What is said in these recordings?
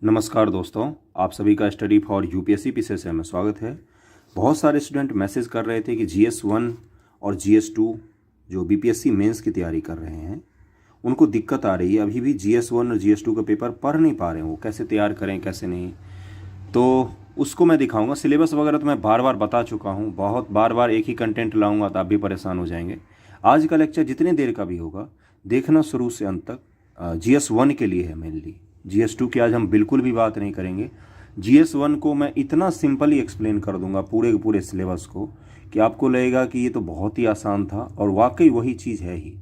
नमस्कार दोस्तों, आप सभी का स्टडी फॉर यूपीएससी पीसीएस में स्वागत है। बहुत सारे स्टूडेंट मैसेज कर रहे थे कि GS1 और GS2 जो बीपीएससी मेंस की तैयारी कर रहे हैं उनको दिक्कत आ रही है। अभी भी GS1 और GS2 का पेपर पढ़ नहीं पा रहे हैं, वो कैसे तैयार करें कैसे नहीं, तो उसको मैं दिखाऊंगा। सिलेबस वगैरह तो मैं बार बार बता चुका हूँ, बहुत बार एक ही कंटेंट लाऊंगा तो आप भी परेशान हो जाएंगे। आज का लेक्चर जितने देर का भी होगा देखना शुरू से अंत तक। GS1 के लिए है मेनली, GS2 की आज हम बिल्कुल भी बात नहीं करेंगे। GS1 को मैं इतना सिंपली एक्सप्लेन कर दूंगा पूरे के पूरे सिलेबस को कि आपको लगेगा कि ये तो बहुत ही आसान था, और वाकई वही चीज़ है ही।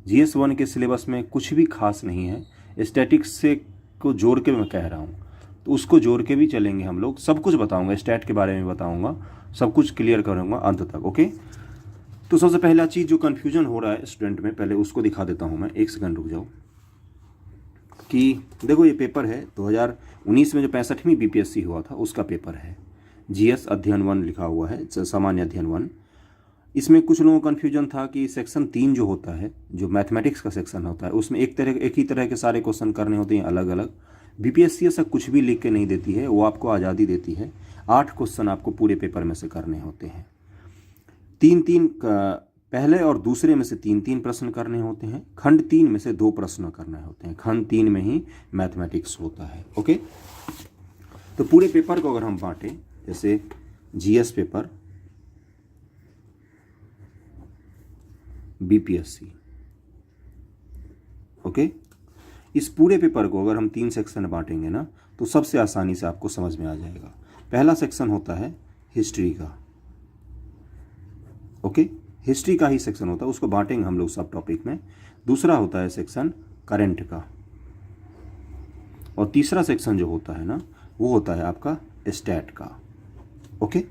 GS1 के सिलेबस में कुछ भी खास नहीं है। स्टैटिक्स से को जोड़ के मैं कह रहा हूँ, तो उसको जोड़ के भी चलेंगे हम लोग। सब कुछ बताऊँगा, स्टैट के बारे में बताऊँगा, सब कुछ क्लियर करूँगा अंत तक। ओके, तो सबसे पहला चीज़ जो कन्फ्यूजन हो रहा है स्टूडेंट में, पहले उसको दिखा देता हूँ मैं। एक सेकंड रुक जाओ। कि देखो, ये पेपर है 2019 में जो 65वीं बीपीएससी हुआ था उसका पेपर है। जीएस अध्ययन 1 लिखा हुआ है, सामान्य अध्ययन 1। इसमें कुछ लोगों को कन्फ्यूजन था कि सेक्शन 3 जो होता है, जो मैथमेटिक्स का सेक्शन होता है, उसमें एक ही तरह के सारे क्वेश्चन करने होते हैं अलग अलग। बीपीएससी ऐसा कुछ भी लिख के नहीं देती है, वो आपको आज़ादी देती है। 8 क्वेश्चन आपको पूरे पेपर में से करने होते हैं। 3-3 पहले और दूसरे में से 3-3 प्रश्न करने होते हैं। खंड 3 में से 2 प्रश्न करने होते हैं। खंड 3 में ही मैथमेटिक्स होता है। ओके, तो पूरे पेपर को अगर हम बांटें, जैसे जीएस पेपर, बीपीएससी, ओके, इस पूरे पेपर को अगर हम 3 सेक्शन में बांटेंगे ना, तो सबसे आसानी से आपको समझ में आ जाएगा। पहला सेक्शन होता है हिस्ट्री का। ओके, हिस्ट्री का ही सेक्शन होता है, उसको बांटेंगे हम लोग सब टॉपिक में। दूसरा होता है सेक्शन करंट का, और तीसरा सेक्शन जो होता है ना, वो होता है आपका स्टैट का। ओके,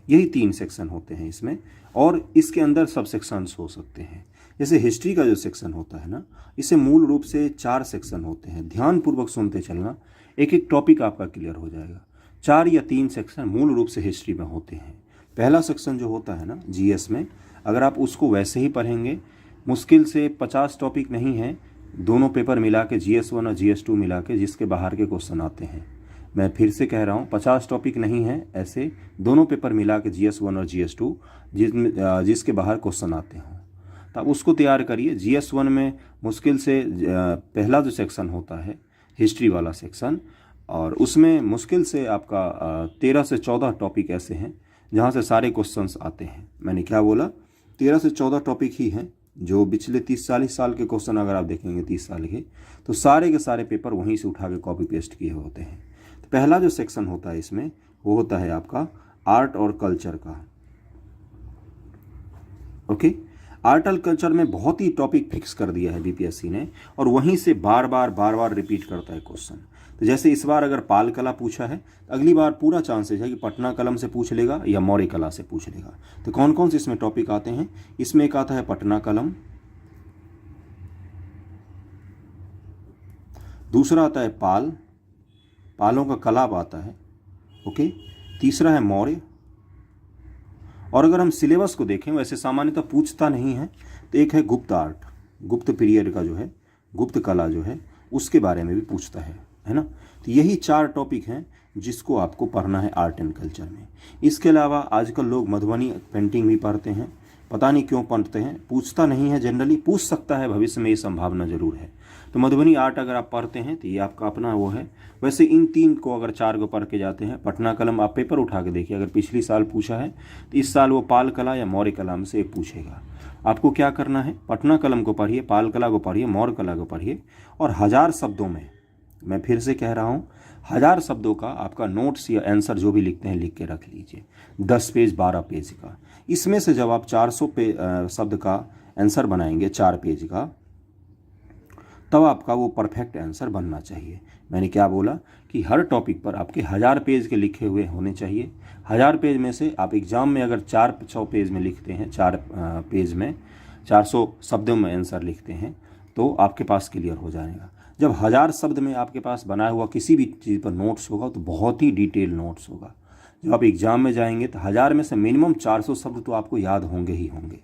यही 3 सेक्शन होते हैं इसमें, और इसके अंदर सब सेक्शंस हो सकते हैं। जैसे हिस्ट्री का जो सेक्शन होता है ना, इसे मूल रूप से 4 सेक्शन होते हैं। ध्यानपूर्वक सुनते चलना, एक एक टॉपिक आपका क्लियर हो जाएगा। 4 या 3 सेक्शन मूल रूप से हिस्ट्री में होते हैं। पहला सेक्शन जो होता है ना जीएस में, अगर आप उसको वैसे ही पढ़ेंगे, मुश्किल से 50 टॉपिक नहीं है, दोनों पेपर मिला के, GS1 और GS2 मिला के, जिसके बाहर के क्वेश्चन आते हैं। मैं फिर से कह रहा हूँ, 50 टॉपिक नहीं है, ऐसे दोनों पेपर मिला के GS1 और GS2 जिसके बाहर क्वेश्चन आते हों, तो आप उसको तैयार करिए। GS1 में मुश्किल से पहला जो सेक्शन होता है हिस्ट्री वाला सेक्शन, और उसमें मुश्किल से आपका 13 से 14 टॉपिक ऐसे हैं जहाँ से सारे क्वेश्चंस आते हैं। मैंने क्या बोला, 13 से 14 टॉपिक ही हैं जो पिछले 30-40 साल के क्वेश्चन अगर आप देखेंगे 30 साल के, तो सारे के सारे पेपर वहीं से उठा के कॉपी पेस्ट किए होते हैं। तो पहला जो सेक्शन होता है इसमें, वो होता है आपका आर्ट और कल्चर का। ओके, आर्ट और कल्चर में बहुत ही टॉपिक फिक्स कर दिया है बीपीएससी ने, और वहीं से बार बार रिपीट करता है क्वेश्चन। तो जैसे इस बार अगर पाल कला पूछा है, अगली बार पूरा चांसेस है कि पटना कलम से पूछ लेगा या मौर्य कला से पूछ लेगा। तो कौन कौन से इसमें टॉपिक आते हैं, इसमें एक आता है पटना कलम, दूसरा आता है पालों का कलाप आता है। ओके, तीसरा है मौर्य, और अगर हम सिलेबस को देखें, वैसे सामान्यतः पूछता नहीं है, तो एक है गुप्त आर्ट, गुप्त पीरियड का जो है, गुप्त कला जो है, उसके बारे में भी पूछता है ना। तो यही 4 टॉपिक हैं जिसको आपको पढ़ना है आर्ट एंड कल्चर में। इसके अलावा आजकल लोग मधुबनी पेंटिंग भी पढ़ते हैं, पता नहीं क्यों पढ़ते हैं, पूछता नहीं है जनरली, पूछ सकता है भविष्य में, ये संभावना जरूर है। तो मधुबनी आर्ट अगर आप पढ़ते हैं तो ये आपका अपना वो है। वैसे इन 3 को अगर 4 को पढ़ के जाते हैं, पटना कलम आप पेपर उठा के देखिए, अगर पिछली साल पूछा है तो इस साल वो पाल कला या मौर्य कला में से एक पूछेगा। आपको क्या करना है, पटना कलम को पढ़िए, पाल कला को पढ़िए, मौर्य कला को पढ़िए, और 1000 शब्दों में, मैं फिर से कह रहा हूँ, 1000 शब्दों का आपका नोट्स या आंसर जो भी लिखते हैं लिख के रख लीजिए, 10 पेज 12 पेज का। इसमें से जब आप 400 शब्द का आंसर बनाएंगे 4 पेज का, तब आपका वो परफेक्ट आंसर बनना चाहिए। मैंने क्या बोला कि हर टॉपिक पर आपके 1000 पेज के लिखे हुए होने चाहिए। 1000 पेज में से आप एग्ज़ाम में अगर 400 पेज में लिखते हैं, 4 पेज में 400 शब्दों में आंसर लिखते हैं, तो आपके पास क्लियर हो जाएगा। जब 1000 शब्द में आपके पास बनाया हुआ किसी भी चीज़ पर नोट्स होगा, तो बहुत ही डिटेल नोट्स होगा। जब आप एग्ज़ाम में जाएंगे तो 1000 में से मिनिमम 400 शब्द तो आपको याद होंगे ही होंगे।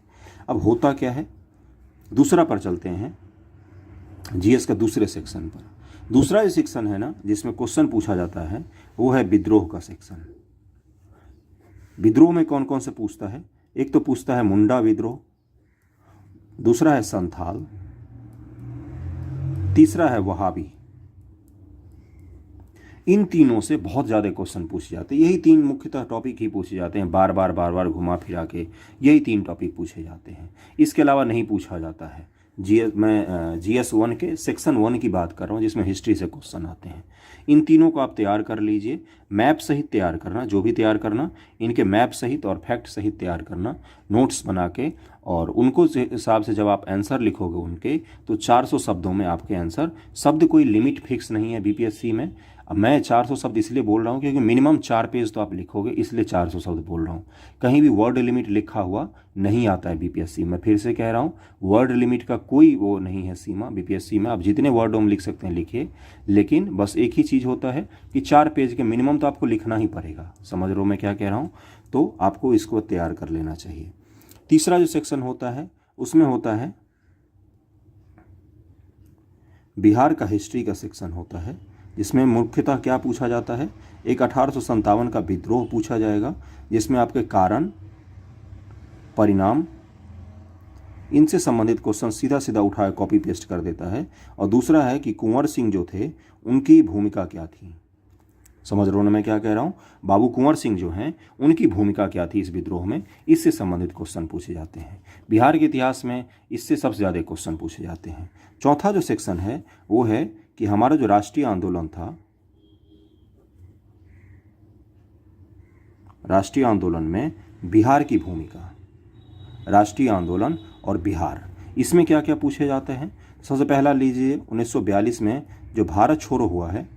अब होता क्या है, दूसरा पर चलते हैं, जीएस का दूसरे सेक्शन पर। दूसरा जो सेक्शन है ना जिसमें क्वेश्चन पूछा जाता है वो है विद्रोह का सेक्शन। विद्रोह में कौन कौन से पूछता है? एक तो पूछता है मुंडा विद्रोह, दूसरा है संथाल, तीसरा है वहाबी। इन तीनों से बहुत ज़्यादा क्वेश्चन पूछे जाते हैं। यही तीन मुख्यतः टॉपिक ही पूछे जाते हैं, बार बार घुमा फिरा के यही तीन टॉपिक पूछे जाते हैं। इसके अलावा नहीं पूछा जाता है। मैं GS 1 के सेक्शन 1 की बात कर रहा हूँ जिसमें हिस्ट्री से क्वेश्चन आते हैं। इन तीनों को आप तैयार कर लीजिए, मैप सहित तैयार करना, जो भी तैयार करना इनके मैप सहित और फैक्ट सहित तैयार करना, नोट्स बना के, और उनको हिसाब से जब आप आंसर लिखोगे उनके तो 400 शब्दों में आपके आंसर। शब्द कोई लिमिट फिक्स नहीं है BPSC में। अब मैं 400 शब्द इसलिए बोल रहा हूँ क्योंकि मिनिमम 4 पेज तो आप लिखोगे, इसलिए 400 शब्द बोल रहा हूँ। कहीं भी वर्ड लिमिट लिखा हुआ नहीं आता है BPSC में। फिर से कह रहा हूँ, वर्ड लिमिट का कोई वो नहीं है सीमा BPSC में। आप जितने वर्ड में लिख सकते हैं लिखिए, लेकिन बस एक ही चीज़ होता है कि 4 पेज के मिनिमम तो आपको लिखना ही पड़ेगा। समझ रहे हो मैं क्या कह रहा हूँ? तो आपको इसको तैयार कर लेना चाहिए। तीसरा जो सेक्शन होता है उसमें होता है बिहार का हिस्ट्री का सेक्शन होता है, जिसमें मुख्यतः क्या पूछा जाता है? एक 1857 का विद्रोह पूछा जाएगा, जिसमें आपके कारण, परिणाम, इनसे संबंधित क्वेश्चन सीधा सीधा उठाकर कॉपी पेस्ट कर देता है। और दूसरा है कि कुंवर सिंह जो थे उनकी भूमिका क्या थी। समझ रहे हो ना मैं क्या कह रहा हूँ? बाबू कुंवर सिंह जो हैं उनकी भूमिका क्या थी इस विद्रोह में, इससे संबंधित क्वेश्चन पूछे जाते हैं। बिहार के इतिहास में इससे सबसे ज़्यादा क्वेश्चन पूछे जाते हैं। चौथा जो सेक्शन है वो है कि हमारा जो राष्ट्रीय आंदोलन था, राष्ट्रीय आंदोलन में बिहार की भूमिका, राष्ट्रीय आंदोलन और बिहार, इसमें क्या क्या पूछे जाते हैं। सबसे पहला लीजिए 1942 में जो भारत छोड़ो हुआ है,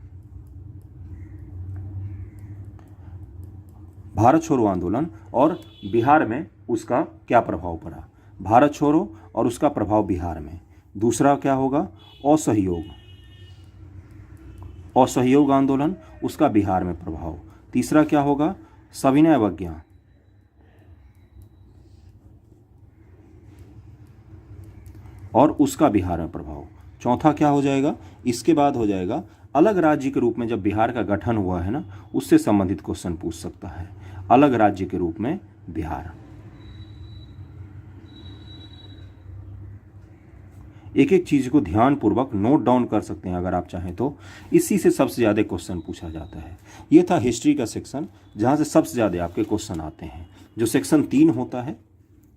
भारत छोड़ो आंदोलन और बिहार में उसका क्या प्रभाव पड़ा। भारत छोड़ो और उसका प्रभाव बिहार में। दूसरा क्या होगा? असहयोग, असहयोग आंदोलन, उसका बिहार में प्रभाव। तीसरा क्या होगा? सविनय अवज्ञा, और उसका बिहार में प्रभाव। चौथा क्या हो जाएगा? इसके बाद हो जाएगा अलग राज्य के रूप में जब बिहार का गठन हुआ है ना, उससे संबंधित क्वेश्चन पूछ सकता है। अलग राज्य के रूप में बिहार। एक एक चीज को ध्यानपूर्वक नोट डाउन कर सकते हैं अगर आप चाहें तो। इसी से सबसे ज़्यादा क्वेश्चन पूछा जाता है। ये था हिस्ट्री का सेक्शन जहाँ से सबसे ज़्यादा आपके क्वेश्चन आते हैं। जो सेक्शन 3 होता है,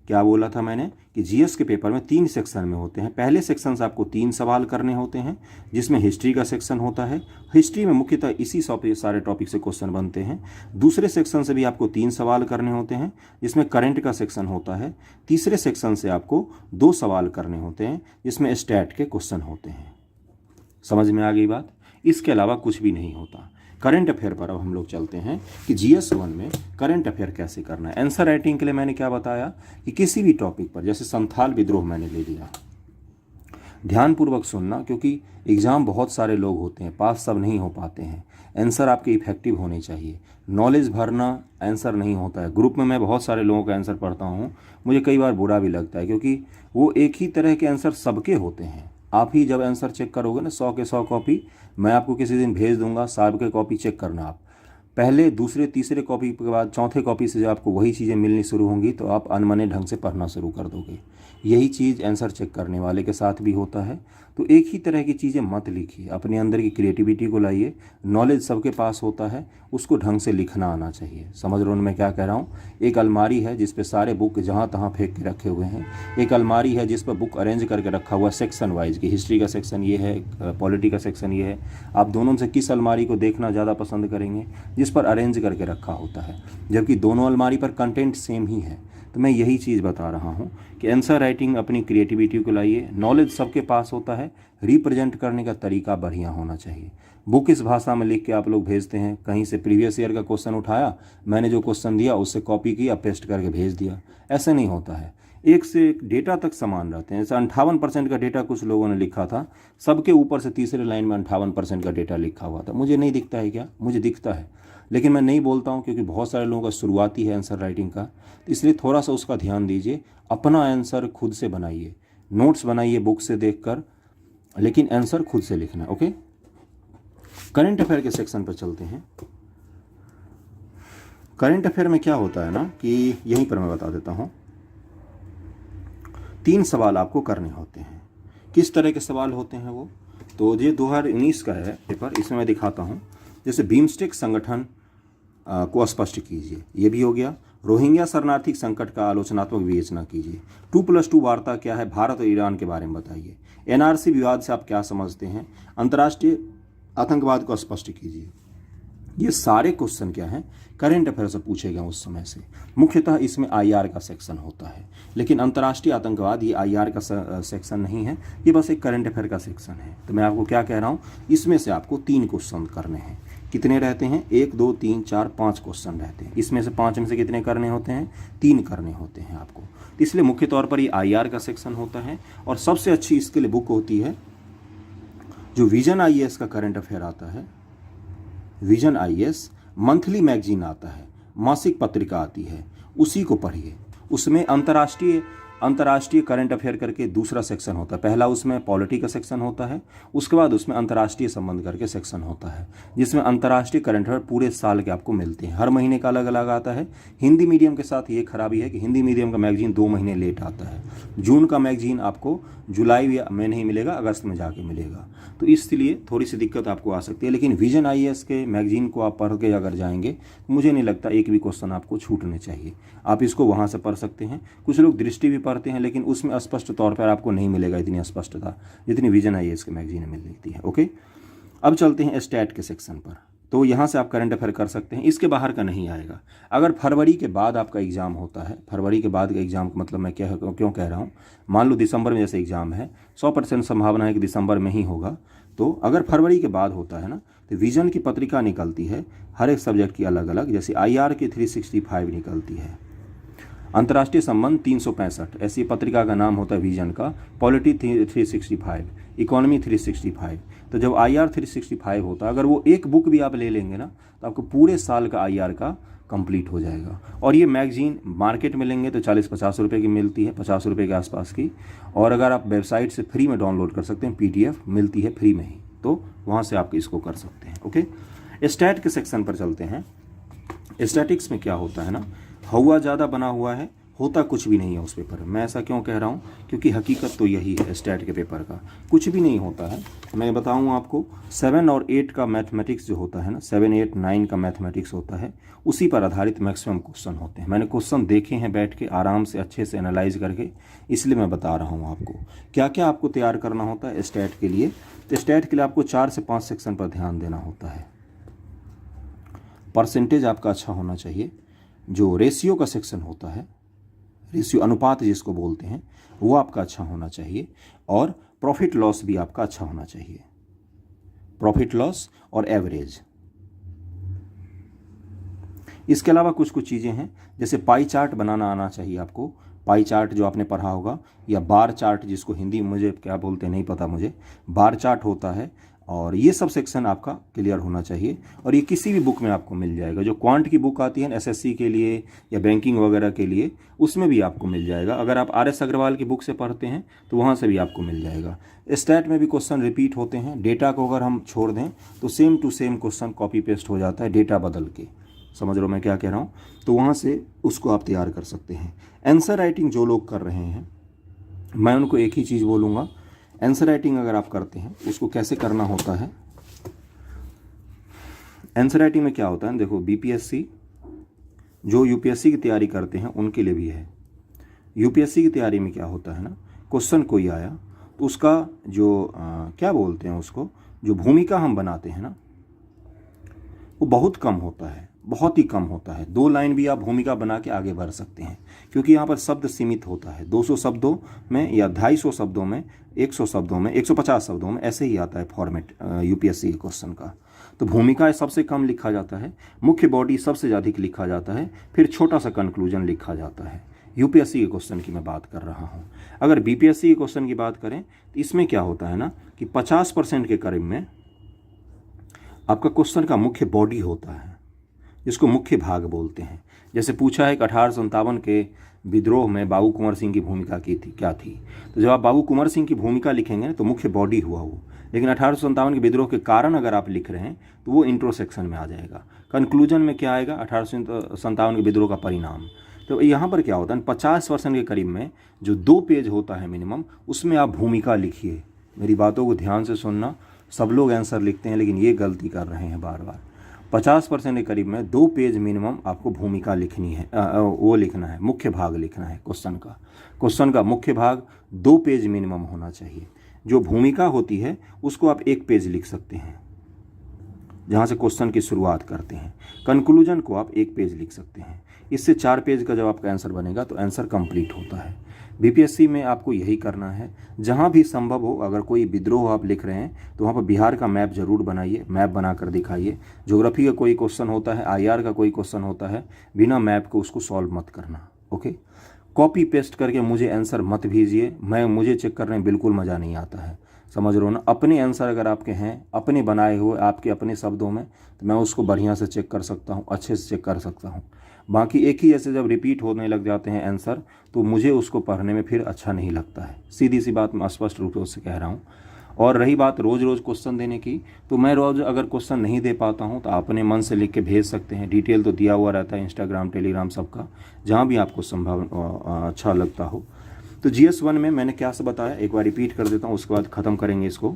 क्या बोला था मैंने कि GS के पेपर में 3 सेक्शन में होते हैं। पहले सेक्शन से आपको 3 सवाल करने होते हैं, जिसमें हिस्ट्री का सेक्शन होता है। हिस्ट्री में मुख्यतः इसी सारे टॉपिक से क्वेश्चन बनते हैं। दूसरे सेक्शन से भी आपको 3 सवाल करने होते हैं, जिसमें करंट का सेक्शन होता है। तीसरे सेक्शन से आपको 2 सवाल करने होते हैं, जिसमें स्टैट के क्वेश्चन होते हैं। समझ में आ गई बात? इसके अलावा कुछ भी नहीं होता। करंट अफेयर पर अब हम लोग चलते हैं कि GS 1 में करंट अफेयर कैसे करना है। आंसर राइटिंग के लिए मैंने क्या बताया कि किसी भी टॉपिक पर, जैसे संथाल विद्रोह मैंने ले लिया, ध्यानपूर्वक सुनना, क्योंकि एग्ज़ाम बहुत सारे लोग होते हैं, पास सब नहीं हो पाते हैं। आंसर आपके इफेक्टिव होने चाहिए। नॉलेज भरना आंसर नहीं होता है। ग्रुप में मैं बहुत सारे लोगों का आंसर पढ़ता हूँ, मुझे कई बार बुरा भी लगता है, क्योंकि वो एक ही तरह के आंसर सबके होते हैं। आप ही जब आंसर चेक करोगे ना 100 के 100 कॉपी, मैं आपको किसी दिन भेज दूंगा, 100 के कॉपी चेक करना आप। पहले दूसरे तीसरे कॉपी के बाद चौथे कॉपी से जब आपको वही चीज़ें मिलनी शुरू होंगी तो आप अनमने ढंग से पढ़ना शुरू कर दोगे। यही चीज़ आंसर चेक करने वाले के साथ भी होता है। तो एक ही तरह की चीज़ें मत लिखिए, अपने अंदर की क्रिएटिविटी को लाइए। नॉलेज सबके पास होता है, उसको ढंग से लिखना आना चाहिए। समझ रहे हो मैं क्या कह रहा हूँ? एक अलमारी है जिस पे सारे बुक जहाँ तहाँ फेंक के रखे हुए हैं। एक अलमारी है जिस पर बुक अरेंज करके रखा हुआ सेक्शन वाइज की, हिस्ट्री का सेक्शन ये है, पॉलिटी का सेक्शन ये है। आप दोनों में से किस अलमारी को देखना ज़्यादा पसंद करेंगे? जिस पर अरेंज करके रखा होता है, जबकि दोनों अलमारी पर कंटेंट सेम ही है। तो मैं यही चीज़ बता रहा हूँ कि आंसर राइटिंग अपनी क्रिएटिविटी को लाइए। नॉलेज सबके पास होता है, रिप्रेजेंट करने का तरीका बढ़िया होना चाहिए। बुक इस भाषा में लिख के आप लोग भेजते हैं, कहीं से प्रीवियस ईयर का क्वेश्चन उठाया, मैंने जो क्वेश्चन दिया उससे कॉपी किया, पेस्ट करके भेज दिया। ऐसे नहीं होता है। एक से एक डेटा तक समान रहते हैं। जैसे 58% का डेटा कुछ लोगों ने लिखा था, सबके ऊपर से तीसरे लाइन में 58% का डेटा लिखा हुआ था। मुझे नहीं दिखता है क्या? मुझे दिखता है, लेकिन मैं नहीं बोलता हूँ, क्योंकि बहुत सारे लोगों का शुरुआती है आंसर राइटिंग का। तो इसलिए थोड़ा सा उसका ध्यान दीजिए। अपना आंसर खुद से बनाइए, नोट्स बनाइए बुक से देखकर, लेकिन आंसर खुद से लिखना। ओके, करंट अफेयर के सेक्शन पर चलते हैं। करंट अफेयर में क्या होता है ना कि यहीं पर मैं बता देता हूँ, 3 सवाल आपको करने होते हैं। किस तरह के सवाल होते हैं वो, तो ये 2019 का है पेपर, इसमें मैं दिखाता हूँ। जैसे बिम्स्टेक संगठन को स्पष्ट कीजिए, ये भी हो गया। रोहिंग्या शरणार्थी संकट का आलोचनात्मक विवेचना कीजिए। 2+2 वार्ता क्या है, भारत और ईरान के बारे में बताइए। एनआरसी विवाद से आप क्या समझते हैं, अंतर्राष्ट्रीय आतंकवाद को स्पष्ट कीजिए। ये सारे क्वेश्चन क्या हैं, करंट अफेयर से पूछे गए उस समय से। मुख्यतः इसमें आईआर का सेक्शन होता है, लेकिन अंतर्राष्ट्रीय आतंकवाद ये आईआर का सेक्शन नहीं है, ये बस एक करंट अफेयर का सेक्शन है। तो मैं आपको क्या कह रहा हूँ, इसमें से आपको 3 क्वेश्चन करने हैं। कितने रहते हैं, 1 2 3 4 5 क्वेश्चन रहते हैं। इसमें से 5 में से कितने करने होते हैं, 3 करने होते हैं आपको। इसलिए मुख्य तौर पर ये आईआर का सेक्शन होता है। और सबसे अच्छी इसके लिए बुक होती है जो विजन आईएएस का करंट अफेयर आता है। विजन आईएएस मंथली मैगजीन आता है, मासिक पत्रिका आती है, उसी को पढ़िए। उसमें अंतर्राष्ट्रीय करंट अफेयर करके दूसरा सेक्शन होता है। पहला उसमें पॉलिटी का सेक्शन होता है, उसके बाद उसमें अंतर्राष्ट्रीय संबंध करके सेक्शन होता है, जिसमें अंतर्राष्ट्रीय करंट अफेयर पूरे साल के आपको मिलते हैं। हर महीने का अलग अलग आता है। हिंदी मीडियम के साथ ये खराबी है कि हिंदी मीडियम का मैगजीन 2 महीने लेट आता है। जून का मैगजीन आपको जुलाई में नहीं मिलेगा, अगस्त में जाके मिलेगा। तो इसलिए थोड़ी सी दिक्कत आपको आ सकती है। लेकिन विजन आईएएस के मैगजीन को आप पढ़ के अगर जाएंगे, मुझे नहीं लगता एक भी क्वेश्चन आपको छूटने चाहिए। आप इसको वहाँ से पढ़ सकते हैं। कुछ लोग दृष्टि भी पढ़ते हैं, लेकिन उसमें स्पष्ट तौर पर आपको नहीं मिलेगा इतनी स्पष्टता जितनी विजन आईएएस के मैगजीन में मिलती है। ओके, अब चलते हैं स्टैट के सेक्शन पर। तो यहाँ से आप करंट अफेयर कर सकते हैं, इसके बाहर का नहीं आएगा। अगर फरवरी के बाद आपका एग्ज़ाम होता है, फरवरी के बाद का एग्ज़ाम का मतलब मैं क्यों कह रहा हूँ, मान लो दिसंबर में जैसे एग्ज़ाम है, 100% संभावना है कि दिसंबर में ही होगा। तो अगर फरवरी के बाद होता है ना, तो विजन की पत्रिका निकलती है हर एक सब्जेक्ट की अलग अलग। जैसे आईआर की 365 निकलती है, अंतर्राष्ट्रीय संबंध 365, ऐसी पत्रिका का नाम होता है विजन का। Polity 365, economy 365। तो जब आईआर 365 होता है, अगर वो एक बुक भी आप ले लेंगे ना, तो आपको पूरे साल का आईआर का कंप्लीट हो जाएगा। और ये मैगजीन मार्केट में लेंगे तो 40-50 रुपये की मिलती है, 50 रुपये के आसपास की। और अगर आप वेबसाइट से फ्री में डाउनलोड कर सकते हैं, PDF मिलती है फ्री में ही, तो वहाँ से आप इसको कर सकते हैं। ओके, स्टैट के सेक्शन पर चलते हैं। स्टैटिक्स में क्या होता है ना, हवा ज़्यादा बना हुआ है, होता कुछ भी नहीं है उस पेपर में। मैं ऐसा क्यों कह रहा हूँ, क्योंकि हकीकत तो यही है स्टैट के पेपर का, कुछ भी नहीं होता है। मैं बताऊँ आपको, 7 और 8 का मैथमेटिक्स जो होता है ना, 7, 8, 9 का मैथमेटिक्स होता है, उसी पर आधारित मैक्सिमम क्वेश्चन होते हैं। मैंने क्वेश्चन देखे हैं बैठ के आराम से अच्छे से एनालाइज करके, इसलिए मैं बता रहा हूँ आपको क्या क्या आपको तैयार करना होता है स्टैट के लिए। तो स्टैट के लिए आपको 4 से 5 सेक्शन पर ध्यान देना होता है। परसेंटेज आपका अच्छा होना चाहिए। जो रेशियो का सेक्शन होता है, रेशियो अनुपात जिसको बोलते हैं, वो आपका अच्छा होना चाहिए। और प्रॉफिट लॉस भी आपका अच्छा होना चाहिए, प्रॉफिट लॉस और एवरेज। इसके अलावा कुछ कुछ चीज़ें हैं, जैसे पाई चार्ट बनाना आना चाहिए आपको। पाई चार्ट जो आपने पढ़ा होगा, या बार चार्ट जिसको हिंदी में मुझे क्या बोलते हैं नहीं पता मुझे, बार चार्ट होता है। और ये सब सेक्शन आपका क्लियर होना चाहिए। और ये किसी भी बुक में आपको मिल जाएगा। जो क्वांट की बुक आती है SSC के लिए या बैंकिंग वगैरह के लिए, उसमें भी आपको मिल जाएगा। अगर आप RS अग्रवाल की बुक से पढ़ते हैं तो वहाँ से भी आपको मिल जाएगा। स्टैट में भी क्वेश्चन रिपीट होते हैं। डेटा को अगर हम छोड़ दें तो same to same question copy paste हो जाता है, डेटा बदल के। समझ रहे हो मैं क्या कह रहा हूँ? तो वहाँ से उसको आप तैयार कर सकते हैं। आंसर राइटिंग जो लोग कर रहे हैं, मैं उनको एक ही चीज़ बोलूँगा, आंसर राइटिंग अगर आप करते हैं उसको कैसे करना होता है। आंसर राइटिंग में क्या होता है, देखो BPSC जो UPSC की तैयारी करते हैं उनके लिए भी है। UPSC की तैयारी में क्या होता है ना, क्वेश्चन कोई आया तो उसका जो क्या बोलते हैं उसको, जो भूमिका हम बनाते हैं ना, वो बहुत कम होता है, बहुत ही कम होता है। 2 लाइन भी आप भूमिका बना के आगे बढ़ सकते हैं, क्योंकि यहाँ पर शब्द सीमित होता है। 200 शब्दों में या 250 शब्दों में, 100 शब्दों में, 150 शब्दों में, ऐसे ही आता है फॉर्मेट UPSC के क्वेश्चन का। तो भूमिका सबसे कम लिखा जाता है, मुख्य बॉडी सबसे अधिक लिखा जाता है, फिर छोटा सा कंक्लूजन लिखा जाता है। UPSC के क्वेश्चन की मैं बात कर रहा हूँ। अगर BPSC के क्वेश्चन की बात करें तो इसमें क्या होता है ना कि 50% के करीब में आपका क्वेश्चन का मुख्य बॉडी होता है, जिसको मुख्य भाग बोलते हैं। जैसे पूछा है कि 1857 के विद्रोह में बाबू कुंवर सिंह की भूमिका की थी क्या थी। तो जब आप बाबू कुंवर सिंह की भूमिका लिखेंगे तो मुख्य बॉडी हुआ वो, लेकिन 1857 के विद्रोह के कारण अगर आप लिख रहे हैं तो वो इंट्रो सेक्शन में आ जाएगा। कंक्लूजन में क्या आएगा, 1857 के विद्रोह का परिणाम। तो यहाँ पर क्या होता है, 50% के करीब में जो 2 पेज होता है मिनिमम, उसमें आप भूमिका लिखिए। मेरी बातों को ध्यान से सुनना, सब लोग आंसर लिखते हैं लेकिन ये गलती कर रहे हैं बार बार। 50% के करीब में 2 पेज मिनिमम आपको भूमिका लिखनी है, वो लिखना है, मुख्य भाग लिखना है क्वेश्चन का मुख्य भाग 2 पेज मिनिमम होना चाहिए। जो भूमिका होती है उसको आप 1 पेज लिख सकते हैं, जहाँ से क्वेश्चन की शुरुआत करते हैं। कंक्लूजन को आप 1 पेज लिख सकते हैं। इससे 4 पेज का जब आपका आंसर बनेगा तो आंसर कंप्लीट होता है। बीपीएससी में आपको यही करना है, जहाँ भी संभव हो। अगर कोई विद्रोह आप लिख रहे हैं तो वहाँ पर बिहार का मैप जरूर बनाइए, मैप बनाकर दिखाइए। ज्योग्राफी का कोई क्वेश्चन होता है, आईआर का कोई क्वेश्चन होता है, बिना मैप को उसको सॉल्व मत करना। ओके, कॉपी पेस्ट करके मुझे आंसर मत भेजिए, मुझे चेक करने में बिल्कुल मज़ा नहीं आता है, समझ रहे हो ना। अपने आंसर अगर आपके हैं, अपने बनाए हुए, आपके अपने शब्दों में, तो मैं उसको बढ़िया से चेक कर सकता हूँ, अच्छे से चेक कर सकता हूँ। बाकी एक ही जैसे जब रिपीट होने लग जाते हैं आंसर, तो मुझे उसको पढ़ने में फिर अच्छा नहीं लगता है। सीधी सी बात मैं स्पष्ट रूप से उससे कह रहा हूँ। और रही बात रोज़ रोज़ क्वेश्चन देने की, तो मैं रोज़ अगर क्वेश्चन नहीं दे पाता हूँ तो अपने मन से लिख के भेज सकते हैं। डिटेल तो दिया हुआ रहता है इंस्टाग्राम, टेलीग्राम, सबका, जहाँ भी आपको संभव अच्छा लगता हो। तो GS1 में मैंने क्या से बताया, एक बार रिपीट कर देता हूँ, उसके बाद ख़त्म करेंगे इसको।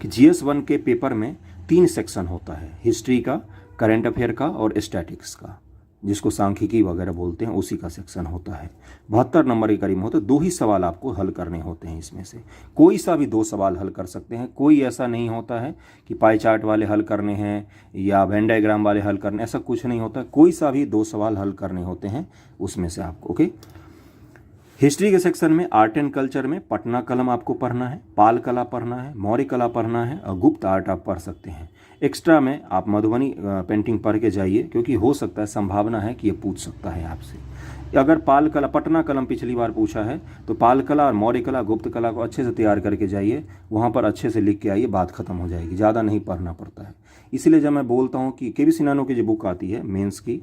कि GS1 के पेपर में 3 सेक्शन होता है, हिस्ट्री का, करंट अफेयर का और स्टैटिक्स का, जिसको सांख्यिकी वगैरह बोलते हैं, उसी का सेक्शन होता है। 72 नंबर के करीब होते हैं। 2 ही सवाल आपको हल करने होते हैं इसमें से, कोई सा भी 2 सवाल हल कर सकते हैं। कोई ऐसा नहीं होता है कि पाई चार्ट वाले हल करने हैं या वेन डायग्राम वाले हल करने, ऐसा कुछ नहीं होता। कोई सा भी 2 सवाल हल करने होते हैं उसमें से आपको। ओके, हिस्ट्री के सेक्शन में आर्ट एंड कल्चर में पटना कलम आपको पढ़ना है, पाल कला पढ़ना है, मौर्य कला पढ़ना है और गुप्त आर्ट आप पढ़ सकते हैं। एक्स्ट्रा में आप मधुबनी पेंटिंग पढ़ के जाइए, क्योंकि हो सकता है, संभावना है कि ये पूछ सकता है आपसे। अगर पाल कला, पटना कलम पिछली बार पूछा है, तो पाल कला और मौर्य कला, गुप्त कला को अच्छे से तैयार करके जाइए, वहाँ पर अच्छे से लिख के आइए, बात खत्म हो जाएगी, ज़्यादा नहीं पढ़ना पड़ता है। इसलिए जब मैं बोलता हूँ कि केबीसी नैनो की जो बुक आती है मेंस की,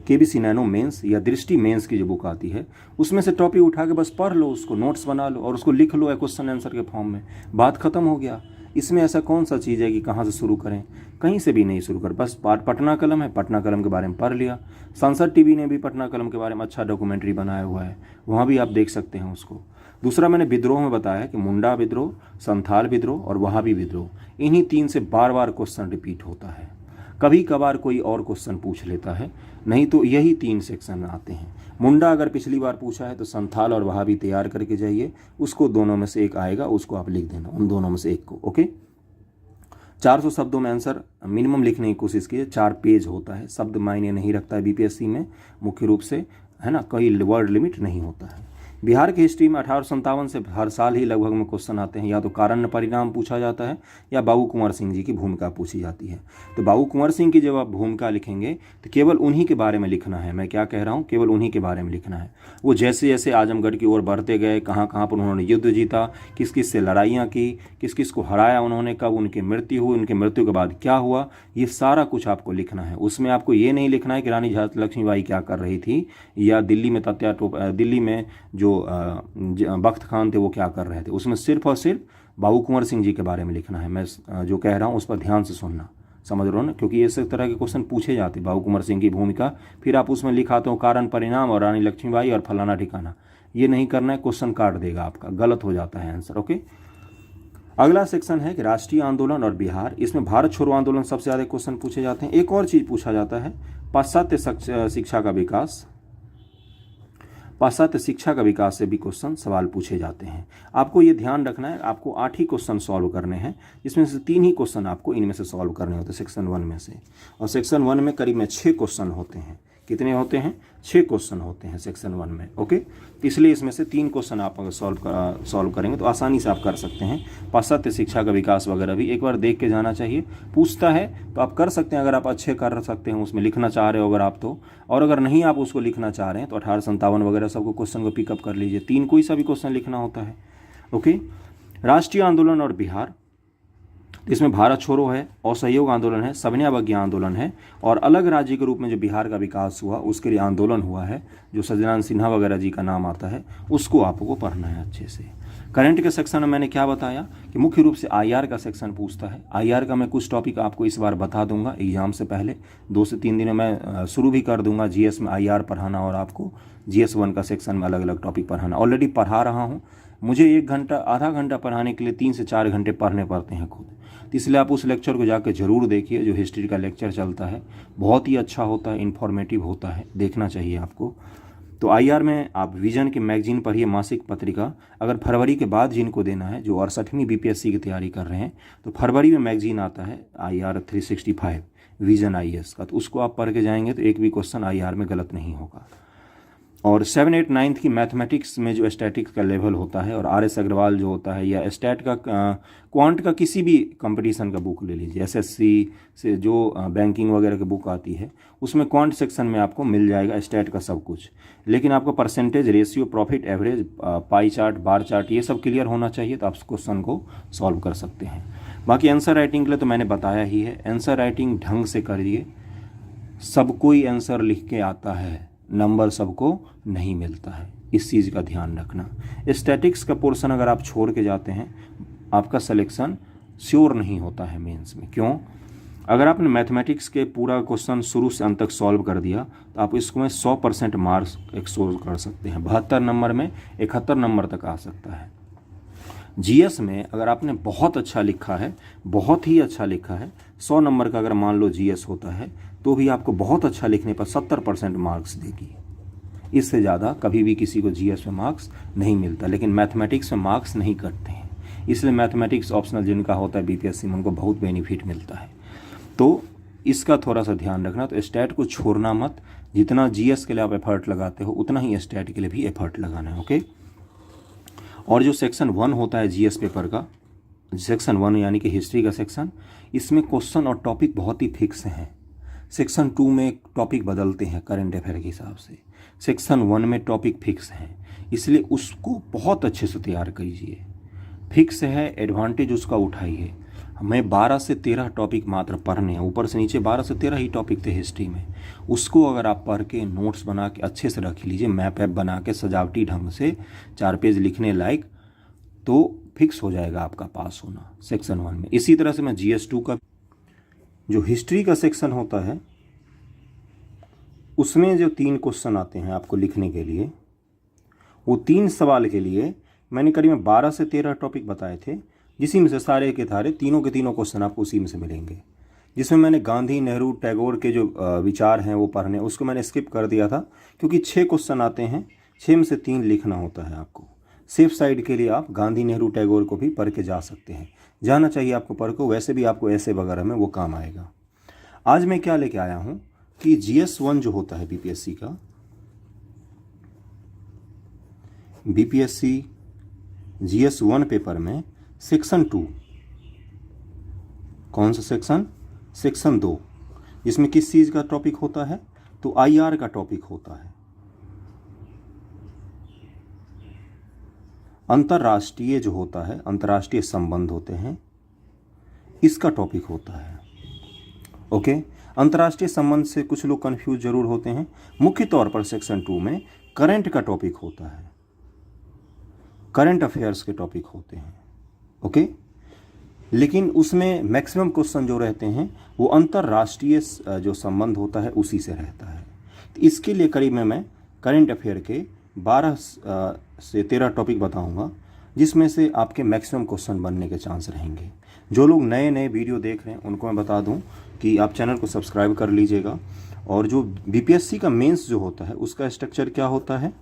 केबीसी नैनो मेंस या दृष्टि मेंस की जो बुक आती है, उसमें से टॉपिक उठा के बस पढ़ लो, उसको नोट्स बना लो और उसको लिख लो क्वेश्चन आंसर के फॉर्म में, बात खत्म हो गया। इसमें ऐसा कौन सा चीज़ है कि कहाँ से शुरू करें, कहीं से भी नहीं शुरू कर, बस पटना कलम है, पटना कलम के बारे में पढ़ लिया। संसद टीवी ने भी पटना कलम के बारे में अच्छा डॉक्यूमेंट्री बनाया हुआ है, वहाँ भी आप देख सकते हैं उसको। दूसरा मैंने विद्रोह में बताया कि मुंडा विद्रोह, संथाल विद्रोह और वहाबी विद्रोह, इन्हीं 3 से बार बार क्वेश्चन रिपीट होता है। कभी कभार कोई और क्वेश्चन पूछ लेता है, नहीं तो यही 3 सेक्शन आते हैं। मुंडा अगर पिछली बार पूछा है तो संथाल और वहाबी तैयार करके जाइए, उसको दोनों में से एक आएगा, उसको आप लिख देना, उन दोनों में से एक को। ओके, 400 शब्दों में आंसर मिनिमम लिखने की कोशिश कीजिए। 4 पेज होता है, शब्द मायने नहीं रखता है बीपीएससी में मुख्य रूप से, है ना, कोई वर्ड लिमिट नहीं होता है। बिहार की हिस्ट्री में 1857 से हर साल ही लगभग में क्वेश्चन आते हैं, या तो कारण परिणाम पूछा जाता है या बाबू कुंवर सिंह जी की भूमिका पूछी जाती है। तो बाबू कुंवर सिंह की जब आप भूमिका लिखेंगे तो केवल उन्हीं के बारे में लिखना है। मैं क्या कह रहा हूँ, केवल उन्हीं के बारे में लिखना है। वो जैसे जैसे आजमगढ़ की ओर बढ़ते गए, कहाँ कहाँ पर उन्होंने युद्ध जीता, किस किस से लड़ाइयाँ की, किस किस को हराया उन्होंने, कब उनकी मृत्यु हुई, उनकी मृत्यु के बाद क्या हुआ, ये सारा कुछ आपको लिखना है। उसमें आपको ये नहीं लिखना है कि रानी लक्ष्मीबाई क्या कर रही थी, या दिल्ली में दिल्ली में जो बख्त खान थे वो क्या कर रहे थे। उसमें सिर्फ और सिर्फ बाबू कुंवर सिंह जी के बारे में लिखना है। मैं जो कह रहा हूँ उस पर ध्यान से सुनना, समझ रहे हो ना, क्योंकि इस तरह के क्वेश्चन पूछे जाते बाबू कुंवर सिंह की भूमिका, फिर आप उसमें लिखाते हो कारण परिणाम और रानी लक्ष्मीबाई और फलाना ठिकाना। ये नहीं करना है, क्वेश्चन काट देगा आपका, गलत हो जाता है आंसर। ओके, अगला सेक्शन है कि राष्ट्रीय आंदोलन और बिहार। इसमें भारत छोड़ो आंदोलन सबसे ज़्यादा क्वेश्चन पूछे जाते हैं। एक और चीज़ पूछा जाता है, पाश्चात्य शिक्षा का विकास। पाश्चात्य शिक्षा का विकास से भी क्वेश्चन सवाल पूछे जाते हैं। आपको ये ध्यान रखना है, आपको 8 ही क्वेश्चन सॉल्व करने हैं, जिसमें से 3 ही क्वेश्चन आपको इनमें से सॉल्व करने होते हैं सेक्शन 1 में से। और सेक्शन 1 में करीब में 6 क्वेश्चन होते हैं। कितने होते हैं? 6 क्वेश्चन होते हैं सेक्शन 1 में। ओके, इसलिए इसमें से 3 क्वेश्चन आप अगर सॉल्व करेंगे तो आसानी से आप कर सकते हैं। पाश्चात्य शिक्षा का विकास वगैरह भी एक बार देख के जाना चाहिए। पूछता है तो आप कर सकते हैं, अगर आप अच्छे कर सकते हैं, उसमें लिखना चाह रहे हो अगर आप तो। और अगर नहीं आप उसको लिखना चाह रहे हैं तो 1857 वगैरह सबको क्वेश्चन को पिकअप कर लीजिए। 3 कोई सा भी क्वेश्चन लिखना होता है। ओके, राष्ट्रीय आंदोलन और बिहार तो इसमें भारत छोड़ो है, असहयोग आंदोलन है, सविनय अवज्ञा आंदोलन है, और अलग राज्य के रूप में जो बिहार का विकास हुआ उसके लिए आंदोलन हुआ है, जो सज्जनानंद सिन्हा वगैरह जी का नाम आता है, उसको आपको पढ़ना है अच्छे से। करंट के सेक्शन में मैंने क्या बताया कि मुख्य रूप से आईआर का सेक्शन पूछता है। आईआर का मैं कुछ टॉपिक आपको इस बार बता दूंगा एग्जाम से पहले, 2 से 3 दिनों में शुरू भी कर दूंगा जीएस में आईआर पढ़ाना, और आपको जीएस 1 का सेक्शन में अलग अलग टॉपिक पढ़ाना। ऑलरेडी पढ़ा रहा हूँ, मुझे 1 घंटा आधा घंटा पढ़ाने के लिए 3 से 4 घंटे पढ़ने पड़ते हैं खुद, तो इसलिए आप उस लेक्चर को जाकर जरूर देखिए। जो हिस्ट्री का लेक्चर चलता है बहुत ही अच्छा होता है, इन्फॉर्मेटिव होता है, देखना चाहिए आपको। तो आईआर में आप विजन की मैगजीन पढ़िए, मासिक पत्रिका। अगर फरवरी के बाद जिनको देना है, जो 68वीं बीपीएससी की तैयारी कर रहे हैं, तो फरवरी में मैगजीन आता है आईआर 365 विजन आईएएस का, तो उसको आप पढ़ के जाएंगे तो एक भी क्वेश्चन आईआर में गलत नहीं होगा। और 7, 8, 9 की मैथमेटिक्स में जो स्टैटिक्स का लेवल होता है, और आर एस अग्रवाल जो होता है, या स्टैट का क्वांट का किसी भी कंपटीशन का बुक ले लीजिए, एसएससी से जो बैंकिंग वगैरह की बुक आती है, उसमें क्वांट सेक्शन में आपको मिल जाएगा स्टैट का सब कुछ। लेकिन आपको percentage, ratio, profit, average, pie chart, bar chart, ये सब क्लियर होना चाहिए, तो आप क्वेश्चन को सॉल्व कर सकते हैं। बाकी आंसर राइटिंग के लिए तो मैंने बताया ही है, आंसर राइटिंग ढंग से करिए। सब कोई आंसर लिख के आता है, नंबर सबको नहीं मिलता है, इस चीज़ का ध्यान रखना। स्टैटिक्स का पोर्शन अगर आप छोड़ के जाते हैं, आपका सिलेक्शन श्योर नहीं होता है मेंस में। क्यों? अगर आपने मैथमेटिक्स के पूरा क्वेश्चन शुरू से अंत तक सॉल्व कर दिया, तो आप इसमें 100% मार्क्स एक्सोर कर सकते हैं। 72 नंबर में 71 नंबर तक आ सकता है। जीएस में अगर आपने बहुत अच्छा लिखा है, बहुत ही अच्छा लिखा है, 100 नंबर का अगर मान लो जीएस होता है, तो भी आपको बहुत अच्छा लिखने पर 70% मार्क्स देगी। इससे ज़्यादा कभी भी किसी को जीएस में मार्क्स नहीं मिलता। लेकिन मैथमेटिक्स में मार्क्स नहीं कटते हैं, इसलिए मैथमेटिक्स ऑप्शनल जिनका होता है बीपीएससी में, उनको बहुत बेनिफिट मिलता है। तो इसका थोड़ा सा ध्यान रखना। तो स्टैट को छोड़ना मत, जितना जीएस के लिए आप एफर्ट लगाते हो उतना ही स्टैट के लिए भी एफर्ट लगाना है। ओके। और जो सेक्शन 1 होता है जीएस पेपर का, सेक्शन 1 यानी कि हिस्ट्री का सेक्शन, इसमें क्वेश्चन और टॉपिक बहुत ही फिक्स हैं। सेक्शन 2 में टॉपिक बदलते हैं करंट अफेयर के हिसाब से, सेक्शन 1 में टॉपिक फिक्स हैं, इसलिए उसको बहुत अच्छे से तैयार कीजिए। फिक्स है, एडवांटेज उसका उठाइए। हमें 12 से 13 टॉपिक मात्र पढ़ने हैं, ऊपर से नीचे 12 से 13 ही टॉपिक थे हिस्ट्री में। उसको अगर आप पढ़ के नोट्स बना के अच्छे से रख लीजिए, मैप ऐप बना के सजावटी ढंग से 4 पेज लिखने लायक, तो फिक्स हो जाएगा आपका पास होना सेक्शन 1 में। इसी तरह से मैं GS2 का जो हिस्ट्री का सेक्शन होता है, उसमें जो 3 क्वेश्चन आते हैं आपको लिखने के लिए, वो 3 सवाल के लिए मैंने करीब 12 से 13 टॉपिक बताए थे, जिसी में से सारे के सारे तीनों के तीनों क्वेश्चन आपको उसी में से मिलेंगे। जिसमें मैंने गांधी, नेहरू, टैगोर के जो विचार हैं वो पढ़ने, उसको मैंने स्किप कर दिया था, क्योंकि 6 क्वेश्चन आते हैं, 6 में से 3 लिखना होता है आपको। सेफ साइड के लिए आप गांधी, नेहरू, टैगोर को भी पढ़ के जा सकते हैं, जाना चाहिए आपको पढ़ को, वैसे भी आपको ऐसे वगैरह में वो काम आएगा। आज मैं क्या लेके आया हूँ कि GS1 जो होता है बीपीएससी का, बीपीएससी GS1 पेपर में सेक्शन 2, कौन सा सेक्शन? सेक्शन 2, जिसमें किस चीज़ का टॉपिक होता है? तो आईआर का टॉपिक होता है। अंतर्राष्ट्रीय जो होता है, अंतर्राष्ट्रीय संबंध होते हैं, इसका टॉपिक होता है। ओके। अंतर्राष्ट्रीय संबंध से कुछ लोग कंफ्यूज जरूर होते हैं। मुख्य तौर पर सेक्शन 2 में करंट का टॉपिक होता है, करंट अफेयर्स के टॉपिक होते हैं। ओके। लेकिन उसमें मैक्सिमम क्वेश्चन जो रहते हैं वो अंतर्राष्ट्रीय जो संबंध होता है उसी से रहता है। तो इसके लिए करीब में मैं करंट अफेयर के 12 से 13 टॉपिक बताऊंगा, जिसमें से आपके मैक्सिमम क्वेश्चन बनने के चांस रहेंगे। जो लोग नए नए वीडियो देख रहे हैं उनको मैं बता दूं कि आप चैनल को सब्सक्राइब कर लीजिएगा। और जो बीपीएससी का मेंस जो होता है उसका स्ट्रक्चर क्या होता है?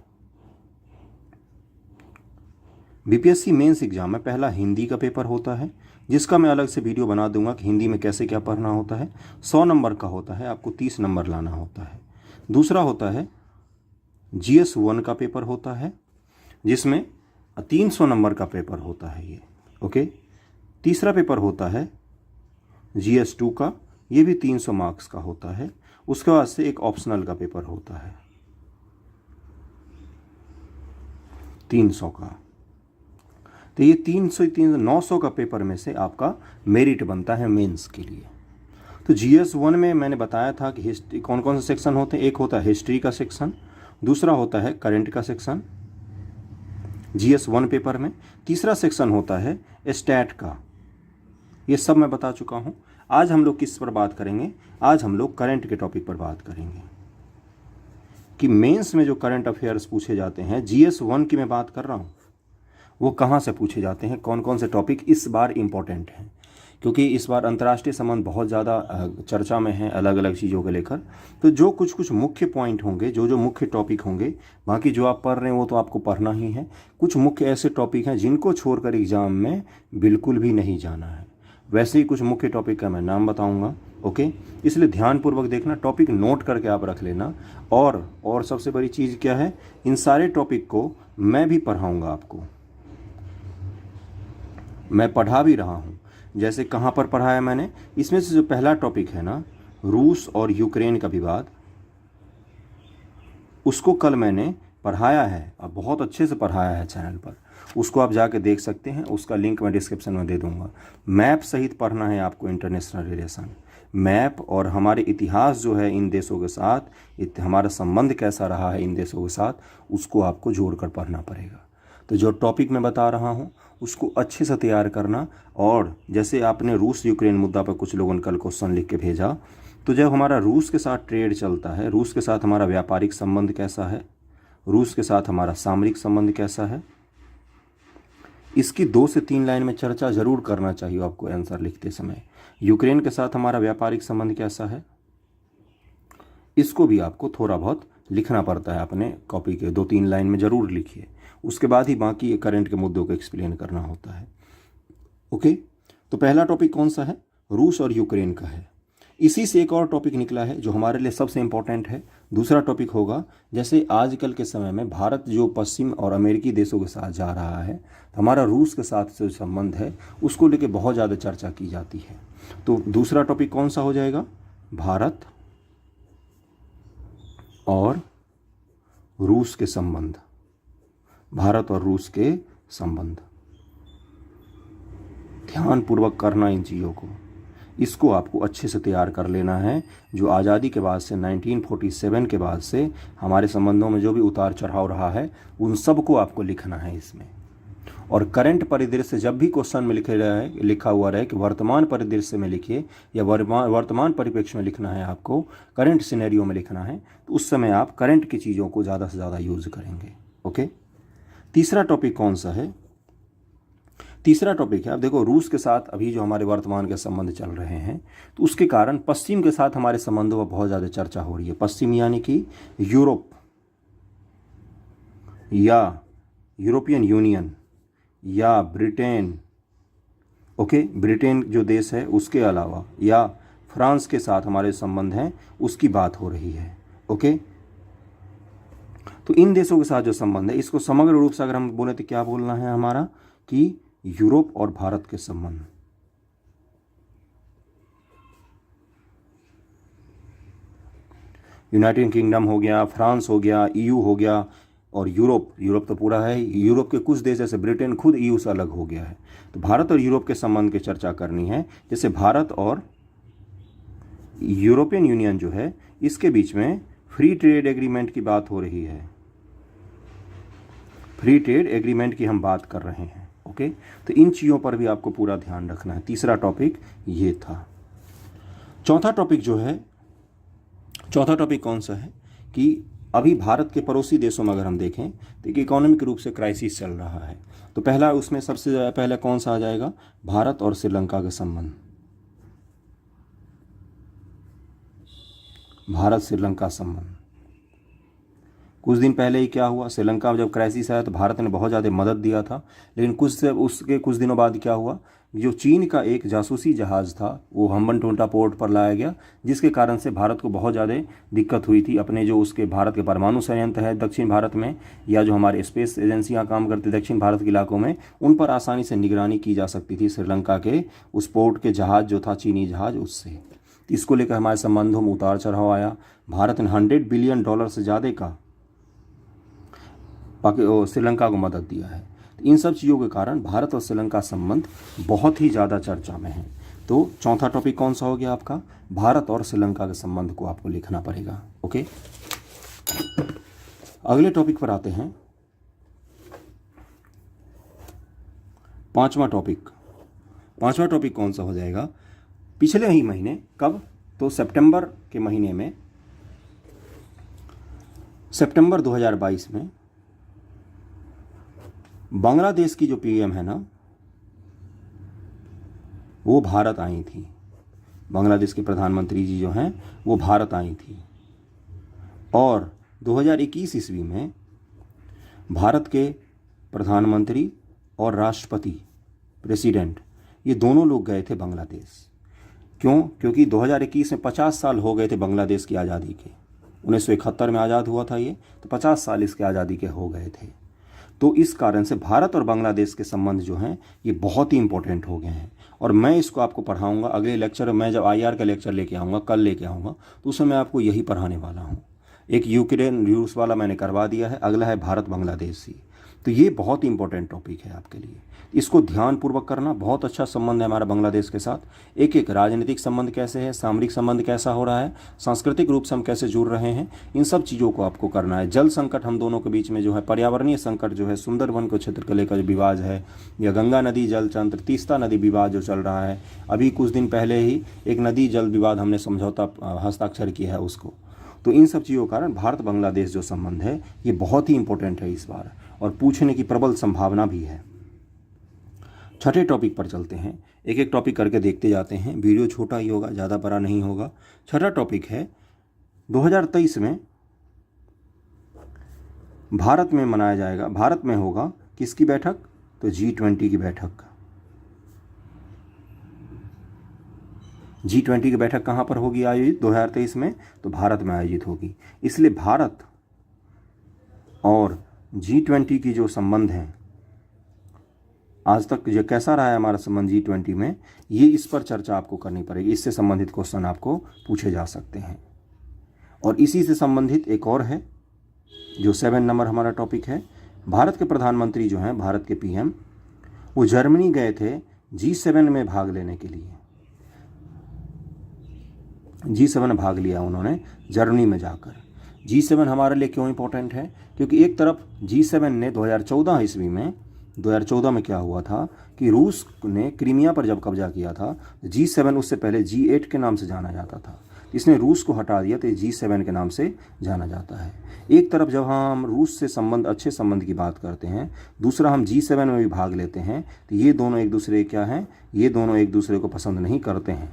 बीपीएससी मेंस एग्जाम में पहला हिंदी का पेपर होता है, जिसका मैं अलग से वीडियो बना दूंगा कि हिंदी में कैसे क्या पढ़ना होता है। 100 नंबर का होता है, आपको 30 नंबर लाना होता है। दूसरा होता है GS1 का पेपर होता है, जिसमें 300 नंबर का पेपर होता है ये। ओके। तीसरा पेपर होता है GS2 का, ये भी 300 मार्क्स का होता है। उसके बाद से एक ऑप्शनल का पेपर होता है 300 का। तो ये 900 का पेपर में से आपका मेरिट बनता है मेंस के लिए। तो GS1 में मैंने बताया था कि हिस्ट्री कौन कौन से सेक्शन होते हैं। एक होता है हिस्ट्री का सेक्शन, दूसरा होता है करंट का सेक्शन GS1 पेपर में, तीसरा सेक्शन होता है स्टैट का। ये सब मैं बता चुका हूँ। आज हम लोग किस पर बात करेंगे? आज हम लोग करंट के टॉपिक पर बात करेंगे कि मेंस में जो करंट अफेयर्स पूछे जाते हैं, GS1 की मैं बात कर रहा हूँ, वो कहाँ से पूछे जाते हैं, कौन कौन से टॉपिक इस बार इम्पोर्टेंट हैं। क्योंकि इस बार अंतर्राष्ट्रीय संबंध बहुत ज़्यादा चर्चा में है अलग अलग चीज़ों को लेकर। तो जो कुछ मुख्य पॉइंट होंगे, जो मुख्य टॉपिक होंगे, बाकी जो आप पढ़ रहे हैं वो तो आपको पढ़ना ही है। कुछ मुख्य ऐसे टॉपिक हैं जिनको छोड़कर एग्ज़ाम में बिल्कुल भी नहीं जाना है। वैसे ही कुछ मुख्य टॉपिक का मैं नाम बताऊंगा, ओके। इसलिए ध्यानपूर्वक देखना, टॉपिक नोट करके आप रख लेना। और सबसे बड़ी चीज़ क्या है, इन सारे टॉपिक को मैं भी पढ़ाऊँगा आपको, मैं पढ़ा भी रहा हूँ। जैसे कहाँ पर पढ़ाया मैंने, इसमें से जो पहला टॉपिक है ना, रूस और यूक्रेन का विवाद, उसको कल मैंने पढ़ाया है और बहुत अच्छे से पढ़ाया है चैनल पर। उसको आप जाके देख सकते हैं, उसका लिंक मैं डिस्क्रिप्शन में दे दूंगा। मैप सहित पढ़ना है आपको, इंटरनेशनल रिलेशन मैप, और हमारे इतिहास जो है इन देशों के साथ, हमारा संबंध कैसा रहा है इन देशों के साथ, उसको आपको जोड़कर पढ़ना पड़ेगा। तो जो टॉपिक मैं बता रहा हूँ उसको अच्छे से तैयार करना। और जैसे आपने रूस यूक्रेन मुद्दा पर कुछ लोगों ने कल क्वेश्चन लिख के भेजा, तो जब हमारा रूस के साथ ट्रेड चलता है, रूस के साथ हमारा व्यापारिक संबंध कैसा है, रूस के साथ हमारा सामरिक संबंध कैसा है, इसकी 2 से 3 लाइन में चर्चा ज़रूर करना चाहिए आपको आंसर लिखते समय। यूक्रेन के साथ हमारा व्यापारिक संबंध कैसा है, इसको भी आपको थोड़ा बहुत लिखना पड़ता है अपने कॉपी के, 2-3 लाइन में ज़रूर लिखिए। उसके बाद ही बाकी करंट के मुद्दों को एक्सप्लेन करना होता है, ओके। तो पहला टॉपिक कौन सा है, रूस और यूक्रेन का है। इसी से एक और टॉपिक निकला है जो हमारे लिए सबसे इम्पोर्टेंट है। दूसरा टॉपिक होगा, जैसे आजकल के समय में भारत जो पश्चिम और अमेरिकी देशों के साथ जा रहा है, तो हमारा रूस के साथ जो संबंध है उसको लेके बहुत ज़्यादा चर्चा की जाती है। तो दूसरा टॉपिक कौन सा हो जाएगा, भारत और रूस के संबंध, भारत और रूस के संबंध। ध्यानपूर्वक करना इन चीज़ों को, इसको आपको अच्छे से तैयार कर लेना है। जो आज़ादी के बाद से 1947 के बाद से हमारे संबंधों में जो भी उतार चढ़ाव रहा है, उन सब को आपको लिखना है इसमें। और करंट परिदृश्य जब भी क्वेश्चन में लिखा हुआ रहे कि वर्तमान परिदृश्य में लिखिए या वर्तमान परिप्रेक्ष्य में लिखना है, आपको करंट सिनेरियो में लिखना है, तो उस समय आप करंट की चीज़ों को ज़्यादा से ज़्यादा यूज़ करेंगे, ओके। तीसरा टॉपिक कौन सा है, तीसरा टॉपिक है, अब देखो रूस के साथ अभी जो हमारे वर्तमान के संबंध चल रहे हैं, तो उसके कारण पश्चिम के साथ हमारे संबंधों पर बहुत ज़्यादा चर्चा हो रही है। पश्चिम यानी कि यूरोप या यूरोपियन यूनियन या ब्रिटेन, ओके, ब्रिटेन जो देश है उसके अलावा, या फ्रांस के साथ हमारे संबंध हैं, उसकी बात हो रही है, ओके। तो इन देशों के साथ जो संबंध है, इसको समग्र रूप से अगर हम बोले तो क्या बोलना है हमारा, कि यूरोप और भारत के संबंध। यूनाइटेड किंगडम हो गया, फ्रांस हो गया, EU हो गया, और यूरोप तो पूरा है। यूरोप के कुछ देश जैसे ब्रिटेन खुद EU से अलग हो गया है। तो भारत और यूरोप के संबंध की चर्चा करनी है। जैसे भारत और यूरोपियन यूनियन जो है, इसके बीच में फ्री ट्रेड एग्रीमेंट की बात हो रही है, फ्री ट्रेड एग्रीमेंट की हम बात कर रहे हैं, ओके। तो इन चीज़ों पर भी आपको पूरा ध्यान रखना है। तीसरा टॉपिक ये था। चौथा टॉपिक कौन सा है, कि अभी भारत के पड़ोसी देशों में अगर हम देखें तो एक इकोनॉमिक रूप से क्राइसिस चल रहा है। तो पहला उसमें सबसे पहले कौन सा आ जाएगा, भारत और श्रीलंका के संबंध, भारत श्रीलंका संबंध। कुछ दिन पहले ही क्या हुआ, श्रीलंका में जब क्राइसिस आया तो भारत ने बहुत ज़्यादा मदद दिया था, लेकिन कुछ दिनों बाद क्या हुआ, जो चीन का एक जासूसी जहाज़ था वो हम्बनटोटा पोर्ट पर लाया गया, जिसके कारण से भारत को बहुत ज़्यादा दिक्कत हुई थी। अपने जो उसके भारत के परमाणु संयंत्र है दक्षिण भारत में, या जो हमारे स्पेस एजेंसियां काम करती दक्षिण भारत के इलाकों में, उन पर आसानी से निगरानी की जा सकती थी श्रीलंका के उस पोर्ट के जहाज़ जो था, चीनी जहाज़, उससे। इसको लेकर हमारे संबंधों में उतार चढ़ाव आया। भारत ने $100 बिलियन से ज़्यादा का श्रीलंका को मदद दिया है। इन सब चीज़ों के कारण भारत और श्रीलंका संबंध बहुत ही ज़्यादा चर्चा में है। तो चौथा टॉपिक कौन सा हो गया आपका? भारत और श्रीलंका के संबंध को आपको लिखना पड़ेगा। ओके, अगले टॉपिक पर आते हैं। पांचवा टॉपिक कौन सा हो जाएगा? पिछले ही महीने, कब? तो सितंबर के महीने में, सितंबर 2022 में बांग्लादेश की जो पीएम है ना, वो भारत आई थी। बांग्लादेश के प्रधानमंत्री जी जो हैं वो भारत आई थी। और 2021 ईस्वी में भारत के प्रधानमंत्री और राष्ट्रपति, प्रेसिडेंट, ये दोनों लोग गए थे बांग्लादेश। क्यों? क्योंकि 2021 में 50 साल हो गए थे बांग्लादेश की आज़ादी के। 1971 में आज़ाद हुआ था ये, तो 50 साल इसके आज़ादी के हो गए थे। तो इस कारण से भारत और बांग्लादेश के संबंध जो हैं ये बहुत ही इंपॉर्टेंट हो गए हैं। और मैं इसको आपको पढ़ाऊंगा अगले लेक्चर में। जब IR का लेक्चर लेके आऊँगा, कल लेके आऊँगा, तो उसमें मैं आपको यही पढ़ाने वाला हूँ। एक यूक्रेन रूस वाला मैंने करवा दिया है, अगला है भारत बांग्लादेशी। तो ये बहुत ही इंपॉर्टेंट टॉपिक है आपके लिए, इसको ध्यानपूर्वक करना। बहुत अच्छा संबंध है हमारा बांग्लादेश के साथ। एक एक राजनीतिक संबंध कैसे है, सामरिक संबंध कैसा हो रहा है, सांस्कृतिक रूप से हम कैसे जुड़ रहे हैं, इन सब चीज़ों को आपको करना है। जल संकट हम दोनों के बीच में जो है, पर्यावरणीय संकट जो है, सुंदरवन को क्षेत्र को लेकर विवाद है, या गंगा नदी जल तंत्र, तीस्ता नदी विवाद जो चल रहा है। अभी कुछ दिन पहले ही एक नदी जल विवाद हमने समझौता हस्ताक्षर किया है उसको। तो इन सब चीज़ों के कारण भारत बांग्लादेश जो संबंध है ये बहुत ही इंपॉर्टेंट है इस बार, और पूछने की प्रबल संभावना भी है। छठे टॉपिक पर चलते हैं, एक एक टॉपिक करके देखते जाते हैं। वीडियो छोटा ही होगा, ज़्यादा बड़ा नहीं होगा। छठा टॉपिक है 2023 में भारत में मनाया जाएगा, भारत में होगा किसकी बैठक? तो G20 की बैठक। G20 की बैठक कहाँ पर होगी आयोजित 2023 में? तो भारत में आयोजित होगी। इसलिए भारत और G20 की जो संबंध है, आज तक जो कैसा रहा है हमारा संबंध G20 में, ये इस पर चर्चा आपको करनी पड़ेगी। इससे संबंधित क्वेश्चन आपको पूछे जा सकते हैं। और इसी से संबंधित एक और है जो 7 नंबर हमारा टॉपिक है। भारत के प्रधानमंत्री जो हैं, भारत के PM, वो जर्मनी गए थे G7 में भाग लेने के लिए। G7 में भाग लिया उन्होंने जर्मनी में जाकर। G7 हमारे लिए क्यों इंपॉर्टेंट है? क्योंकि एक तरफ G7 ने 2014 ईस्वी में, 2014 में क्या हुआ था कि रूस ने क्रीमिया पर जब कब्जा किया था, G7 उससे पहले G8 के नाम से जाना जाता था। इसने रूस को हटा दिया तो G7 के नाम से जाना जाता है। एक तरफ जब हम रूस से संबंध, अच्छे संबंध की बात करते हैं, दूसरा हम G7 में भी भाग लेते हैं, तो ये दोनों एक दूसरे क्या हैं? ये दोनों एक दूसरे को पसंद नहीं करते हैं।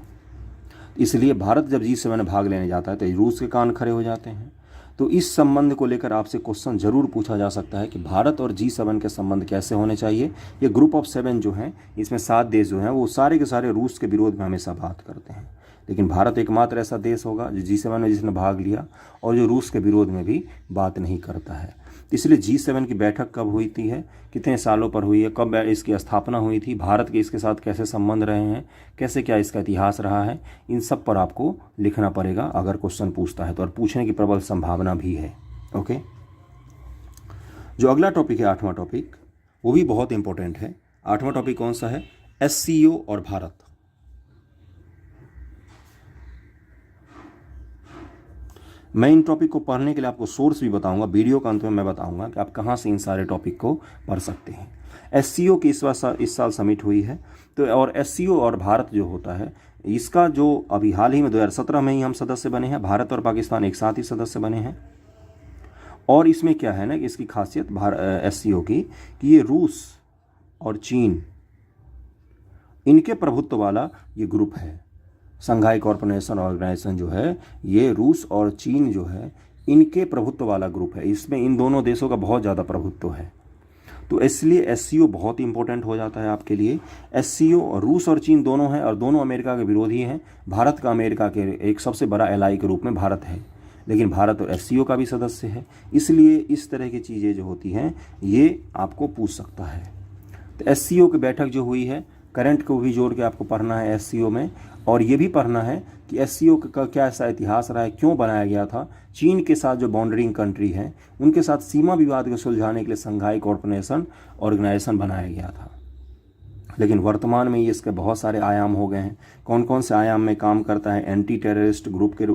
इसलिए भारत जब G7 में भाग लेने जाता है तो रूस के कान खड़े हो जाते हैं। तो इस संबंध को लेकर आपसे क्वेश्चन जरूर पूछा जा सकता है कि भारत और G7 के संबंध कैसे होने चाहिए। ये ग्रुप ऑफ 7 जो हैं, इसमें 7 देश जो हैं वो सारे के सारे रूस के विरोध में हमेशा बात करते हैं, लेकिन भारत एकमात्र ऐसा देश होगा जो G7 में जिसने भाग लिया और जो रूस के विरोध में भी बात नहीं करता है। इसलिए G7 की बैठक कब हुई थी है, कितने सालों पर हुई है, कब इसकी स्थापना हुई थी, भारत के इसके साथ कैसे संबंध रहे हैं, कैसे क्या इसका इतिहास रहा है, इन सब पर आपको लिखना पड़ेगा अगर क्वेश्चन पूछता है तो, और पूछने की प्रबल संभावना भी है। ओके, जो अगला टॉपिक है 8वां टॉपिक, वो भी बहुत इंपॉर्टेंट है। 8वां टॉपिक कौन सा है? SCO और भारत। मैं इन टॉपिक को पढ़ने के लिए आपको सोर्स भी बताऊंगा, वीडियो के अंत में मैं बताऊंगा कि आप कहाँ से इन सारे टॉपिक को पढ़ सकते हैं। SCO की इस साल समिट हुई है, तो और SCO और भारत जो होता है, इसका जो अभी हाल ही में 2017 में ही हम सदस्य बने हैं, भारत और पाकिस्तान एक साथ ही सदस्य बने हैं। और इसमें क्या है ना कि इसकी खासियत SCO की कि ये रूस और चीन, इनके प्रभुत्व वाला ये ग्रुप है। संघाई कॉरपोरेशन ऑर्गेनाइजेशन जो है, ये रूस और चीन जो है, इनके प्रभुत्व वाला ग्रुप है। इसमें इन दोनों देशों का बहुत ज़्यादा प्रभुत्व है, तो इसलिए SCO बहुत इंपॉर्टेंट हो जाता है आपके लिए। SCO रूस और चीन दोनों हैं और दोनों अमेरिका के विरोधी हैं। भारत का अमेरिका के एक सबसे बड़ा एलाई के रूप में भारत है, लेकिन भारत और SCO का भी सदस्य है। इसलिए इस तरह की चीज़ें जो होती हैं ये आपको पूछ सकता है। तो SCO की बैठक जो हुई है, करंट को भी जोड़ के आपको पढ़ना है SCO में, और ये भी पढ़ना है कि एससीओ का क्या ऐसा इतिहास रहा है, क्यों बनाया गया था। चीन के साथ जो बाउंडरिंग कंट्री है उनके साथ सीमा विवाद को सुलझाने के लिए शंघाई कोऑर्डिनेशन ऑर्गेनाइजेशन बनाया गया था। लेकिन वर्तमान में ये इसके बहुत सारे आयाम हो गए हैं। कौन कौन से आयाम में काम करता है? एंटी टेररिस्ट ग्रुप के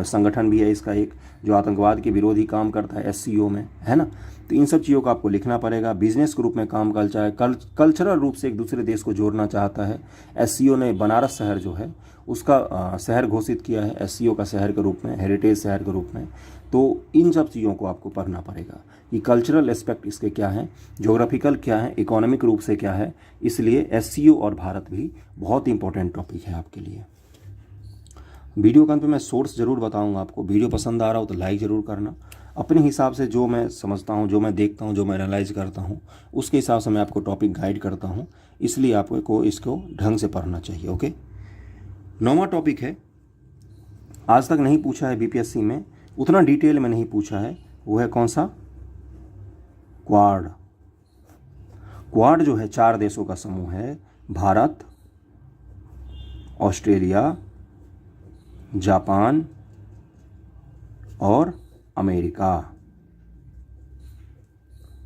संगठन भी है इसका एक, जो आतंकवाद के विरोधी काम करता है एससीओ में, है ना। तो इन सब चीज़ों को आपको लिखना पड़ेगा। बिजनेस ग्रुप में काम करता है, कल्चरल रूप से एक दूसरे देश को जोड़ना चाहता है। एससीओ ने बनारस शहर जो है उसका शहर घोषित किया है एससीओ का शहर के रूप में, हेरिटेज शहर के रूप में। तो इन सब चीज़ों को आपको पढ़ना पड़ेगा कि कल्चरल एस्पेक्ट इसके क्या हैं, ज्योग्राफिकल क्या है, इकोनॉमिक रूप से क्या है। इसलिए एससीओ और भारत भी बहुत इंपॉर्टेंट टॉपिक है आपके लिए। वीडियो के अंत में मैं सोर्स ज़रूर बताऊंगा आपको। वीडियो पसंद आ रहा हो तो लाइक ज़रूर करना। अपने हिसाब से जो मैं समझता हूँ, जो मैं देखता हूँ, जो मैं एनालाइज करता हूँ, उसके हिसाब से मैं आपको टॉपिक गाइड करता हूँ। इसलिए आपको इसको ढंग से पढ़ना चाहिए। ओके, 9वां टॉपिक है, आज तक नहीं पूछा है बीपीएससी में, उतना डिटेल में नहीं पूछा है, वो है कौन सा? क्वाड। क्वाड जो है 4 देशों का समूह है, भारत, ऑस्ट्रेलिया, जापान और अमेरिका।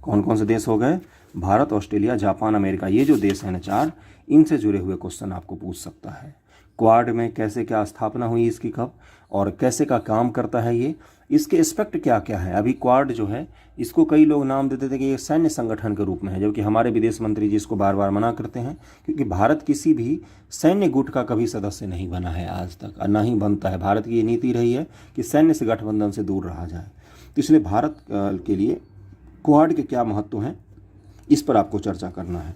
कौन कौन से देश हो गए? Bharat, Australia, Japan, America. ये जो देश हैं ना 4, इनसे जुड़े हुए क्वेश्चन आपको पूछ सकता है। क्वाड में कैसे क्या स्थापना हुई इसकी, कब और कैसे का काम करता है ये, इसके एस्पेक्ट क्या क्या है। अभी क्वाड जो है इसको कई लोग नाम देते थे कि ये सैन्य संगठन के रूप में है, जबकि हमारे विदेश मंत्री जी इसको बार बार मना करते हैं, क्योंकि भारत किसी भी सैन्य गुट का कभी सदस्य नहीं बना है आज तक, और ना ही बनता है। भारत की ये नीति रही है कि सैन्य से गठबंधन से दूर रहा जाए। तो इसलिए भारत के लिए क्वाड के क्या महत्व हैं, इस पर आपको चर्चा करना है।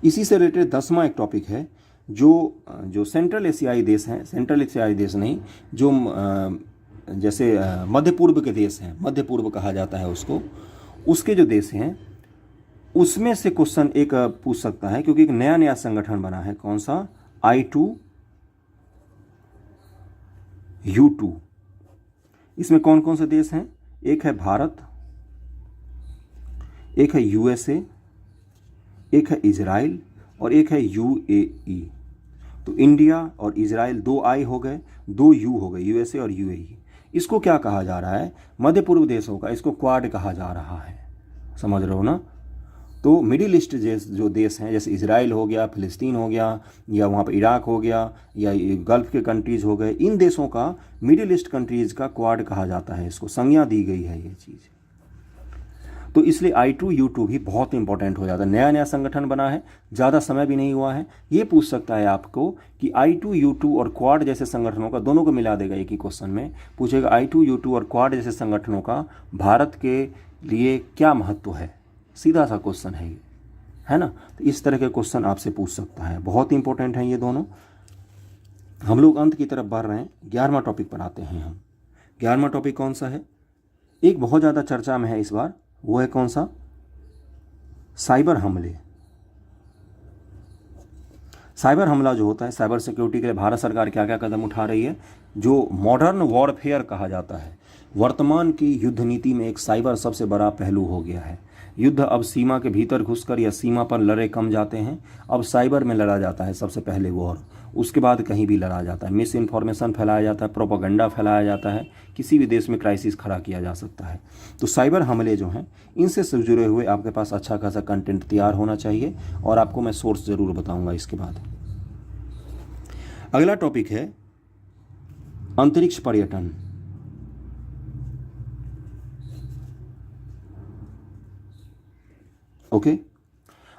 इसी से रिलेटेड 10वां एक टॉपिक है, जो सेंट्रल एशियाई देश हैं, सेंट्रल एशियाई देश नहीं, जो जैसे मध्य पूर्व के देश हैं, मध्य पूर्व कहा जाता है उसको, उसके जो देश हैं उसमें से क्वेश्चन एक पूछ सकता है, क्योंकि एक नया नया संगठन बना है। कौन सा? I2U2। इसमें कौन कौन से देश हैं? एक है भारत, एक है USA, एक है इजराइल और एक है UAE। तो इंडिया और इजराइल 2 I हो गए, 2 U हो गए, USA और UAE। इसको क्या कहा जा रहा है? मध्य पूर्व देशों का इसको क्वाड कहा जा रहा है। समझ रहे हो ना। तो मिडिल ईस्ट जो देश हैं, जैसे इजराइल हो गया, फिलिस्तीन हो गया, या वहाँ पर इराक हो गया, या गल्फ के कंट्रीज़ हो गए, इन देशों का, मिडिल ईस्ट कंट्रीज़ का क्वाड कहा जाता है। इसको संज्ञा दी गई है ये चीज़। तो इसलिए I2U2 भी बहुत इंपॉर्टेंट हो जाता है। नया नया संगठन बना है, ज़्यादा समय भी नहीं हुआ है। ये पूछ सकता है आपको कि I2U2 और क्वाड जैसे संगठनों का, दोनों को मिला देगा एक ही क्वेश्चन में, पूछेगा I2U2 और क्वाड जैसे संगठनों का भारत के लिए क्या महत्व है। सीधा सा क्वेश्चन है ये, है ना। तो इस तरह के क्वेश्चन आपसे पूछ सकता है, बहुत इंपॉर्टेंट हैं ये दोनों। हम लोग अंत की तरफ बढ़ रहे हैं, 11वां टॉपिक पर आते हैं हम। 11वां टॉपिक कौन सा है? एक बहुत ज़्यादा चर्चा में है इस बार, वो है कौन सा? साइबर हमले। साइबर हमला जो होता है, साइबर सिक्योरिटी के लिए भारत सरकार क्या क्या कदम उठा रही है, जो मॉडर्न वॉरफेयर कहा जाता है। वर्तमान की युद्ध नीति में एक साइबर सबसे बड़ा पहलू हो गया है। युद्ध अब सीमा के भीतर घुसकर या सीमा पर लड़े कम जाते हैं, अब साइबर में लड़ा जाता है सबसे पहले वॉर, उसके बाद कहीं भी लड़ा जाता है। मिस इन्फॉर्मेशन फैलाया जाता है, प्रोपेगेंडा फैलाया जाता है, किसी भी देश में क्राइसिस खड़ा किया जा सकता है। तो साइबर हमले जो हैं, इनसे जुड़े हुए आपके पास अच्छा खासा कंटेंट तैयार होना चाहिए, और आपको मैं सोर्स ज़रूर बताऊंगा इसके बाद। अगला टॉपिक है अंतरिक्ष पर्यटन। ओके,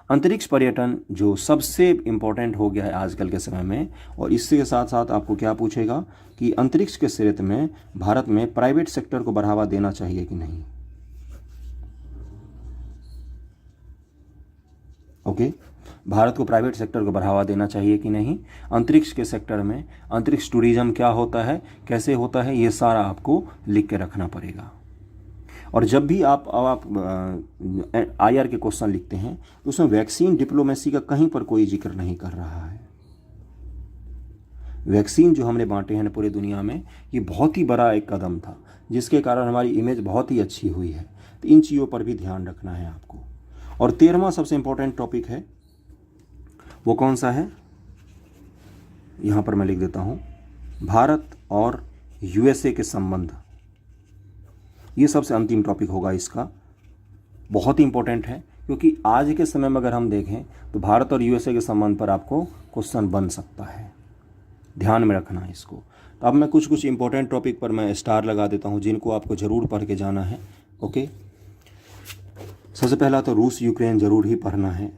अंतरिक्ष पर्यटन जो सबसे इम्पोर्टेंट हो गया है आजकल के समय में, और इसके साथ साथ आपको क्या पूछेगा कि अंतरिक्ष के क्षेत्र में भारत में प्राइवेट सेक्टर को बढ़ावा देना चाहिए कि नहीं। ओके, भारत को प्राइवेट सेक्टर को बढ़ावा देना चाहिए कि नहीं। अंतरिक्ष के सेक्टर में अंतरिक्ष टूरिज्म क्या होता है, कैसे होता है, ये सारा आपको लिख के रखना पड़ेगा। और जब भी आप IR के क्वेश्चन लिखते हैं तो उसमें वैक्सीन डिप्लोमेसी का कहीं पर कोई जिक्र नहीं कर रहा है। वैक्सीन जो हमने बांटे हैं पूरे दुनिया में, ये बहुत ही बड़ा एक कदम था, जिसके कारण हमारी इमेज बहुत ही अच्छी हुई है। तो इन चीज़ों पर भी ध्यान रखना है आपको। और 13वां सबसे इम्पोर्टेंट टॉपिक है, वो कौन सा है? यहाँ पर मैं लिख देता हूँ भारत और यूएसए के संबंध, ये सबसे अंतिम टॉपिक होगा इसका। बहुत ही इंपॉर्टेंट है क्योंकि आज के समय में अगर हम देखें तो भारत और यूएसए के संबंध पर आपको क्वेश्चन बन सकता है, ध्यान में रखना है इसको। तो अब मैं कुछ इंपॉर्टेंट टॉपिक पर मैं स्टार लगा देता हूँ जिनको आपको ज़रूर पढ़ के जाना है। ओके, सबसे पहला तो रूस यूक्रेन ज़रूर ही पढ़ना है।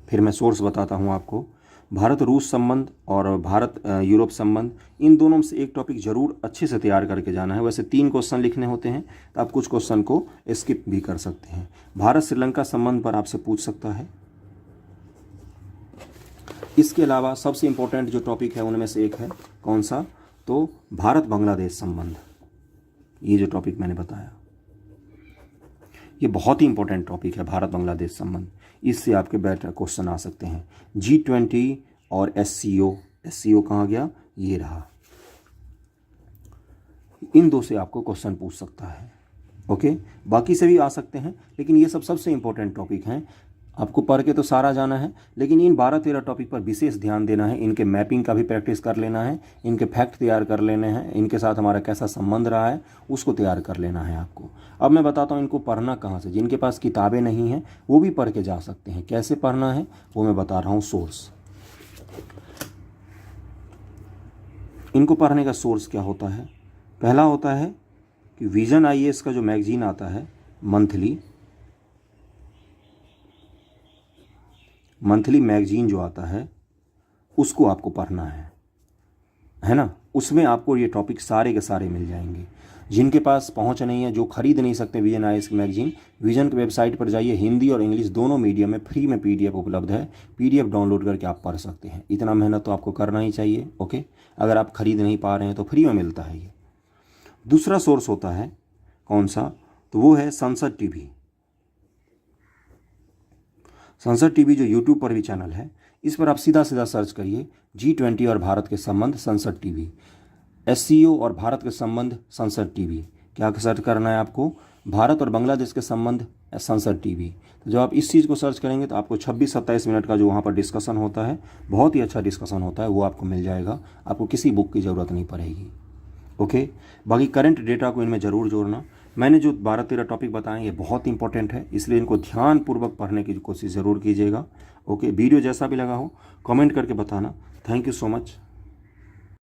फिर मैं सोर्स बताता हूँ आपको, भारत रूस संबंध और भारत यूरोप संबंध, इन दोनों में से एक टॉपिक ज़रूर अच्छे से तैयार करके जाना है। वैसे 3 क्वेश्चन लिखने होते हैं तो आप कुछ क्वेश्चन को स्किप भी कर सकते हैं। भारत श्रीलंका संबंध पर आपसे पूछ सकता है। इसके अलावा सबसे इम्पोर्टेंट जो टॉपिक है उनमें से एक है, कौन सा, तो भारत बांग्लादेश संबंध। ये जो टॉपिक मैंने बताया ये बहुत ही इंपॉर्टेंट टॉपिक है, भारत बांग्लादेश संबंध। इससे आपके बेटर क्वेश्चन आ सकते हैं। G20 और SCO कहाँ गया, ये रहा, इन 2 से आपको क्वेश्चन पूछ सकता है। ओके, बाकी से भी आ सकते हैं लेकिन ये सब सबसे इंपॉर्टेंट टॉपिक हैं। आपको पढ़ के तो सारा जाना है लेकिन इन 12-13 टॉपिक पर विशेष ध्यान देना है। इनके मैपिंग का भी प्रैक्टिस कर लेना है, इनके फैक्ट तैयार कर लेने हैं, इनके साथ हमारा कैसा संबंध रहा है उसको तैयार कर लेना है आपको। अब मैं बताता हूँ इनको पढ़ना कहाँ से। जिनके पास किताबें नहीं हैं वो भी पढ़ के जा सकते हैं। कैसे पढ़ना है वो मैं बता रहा हूँ। सोर्स, इनको पढ़ने का सोर्स क्या होता है, पहला होता है कि विजन IAS का जो मैगजीन आता है मंथली मैगजीन जो आता है उसको आपको पढ़ना है ना। उसमें आपको ये टॉपिक सारे के सारे मिल जाएंगे। जिनके पास पहुंच नहीं है, जो खरीद नहीं सकते विजन IAS की मैगजीन, विजन की वेबसाइट पर जाइए, हिंदी और इंग्लिश दोनों मीडियम में फ्री में PDF उपलब्ध है। PDF डाउनलोड करके आप पढ़ सकते हैं। इतना मेहनत तो आपको करना ही चाहिए। ओके, अगर आप खरीद नहीं पा रहे हैं तो फ्री में मिलता है ये। दूसरा सोर्स होता है कौन सा, तो वो है संसद TV। संसद TV जो यूट्यूब पर भी चैनल है, इस पर आप सीधा सर्च करिए G20 और भारत के संबंध संसद TV, SCO और भारत के संबंध संसद TV। क्या सर्च करना है आपको, भारत और बांग्लादेश के संबंध संसद TV। तो जब आप इस चीज़ को सर्च करेंगे तो आपको 26-27 मिनट का जो वहाँ पर डिस्कशन होता है, बहुत ही अच्छा डिस्कशन होता है, वो आपको मिल जाएगा। आपको किसी बुक की ज़रूरत नहीं पड़ेगी। ओके, बाकी करंट डेटा को इनमें ज़रूर जोड़ना। मैंने जो 12-13 टॉपिक बताए ये बहुत इंपॉर्टेंट है, इसलिए इनको ध्यानपूर्वक पढ़ने की कोशिश ज़रूर कीजिएगा। ओके, वीडियो जैसा भी लगा हो कमेंट करके बताना। Thank you so much.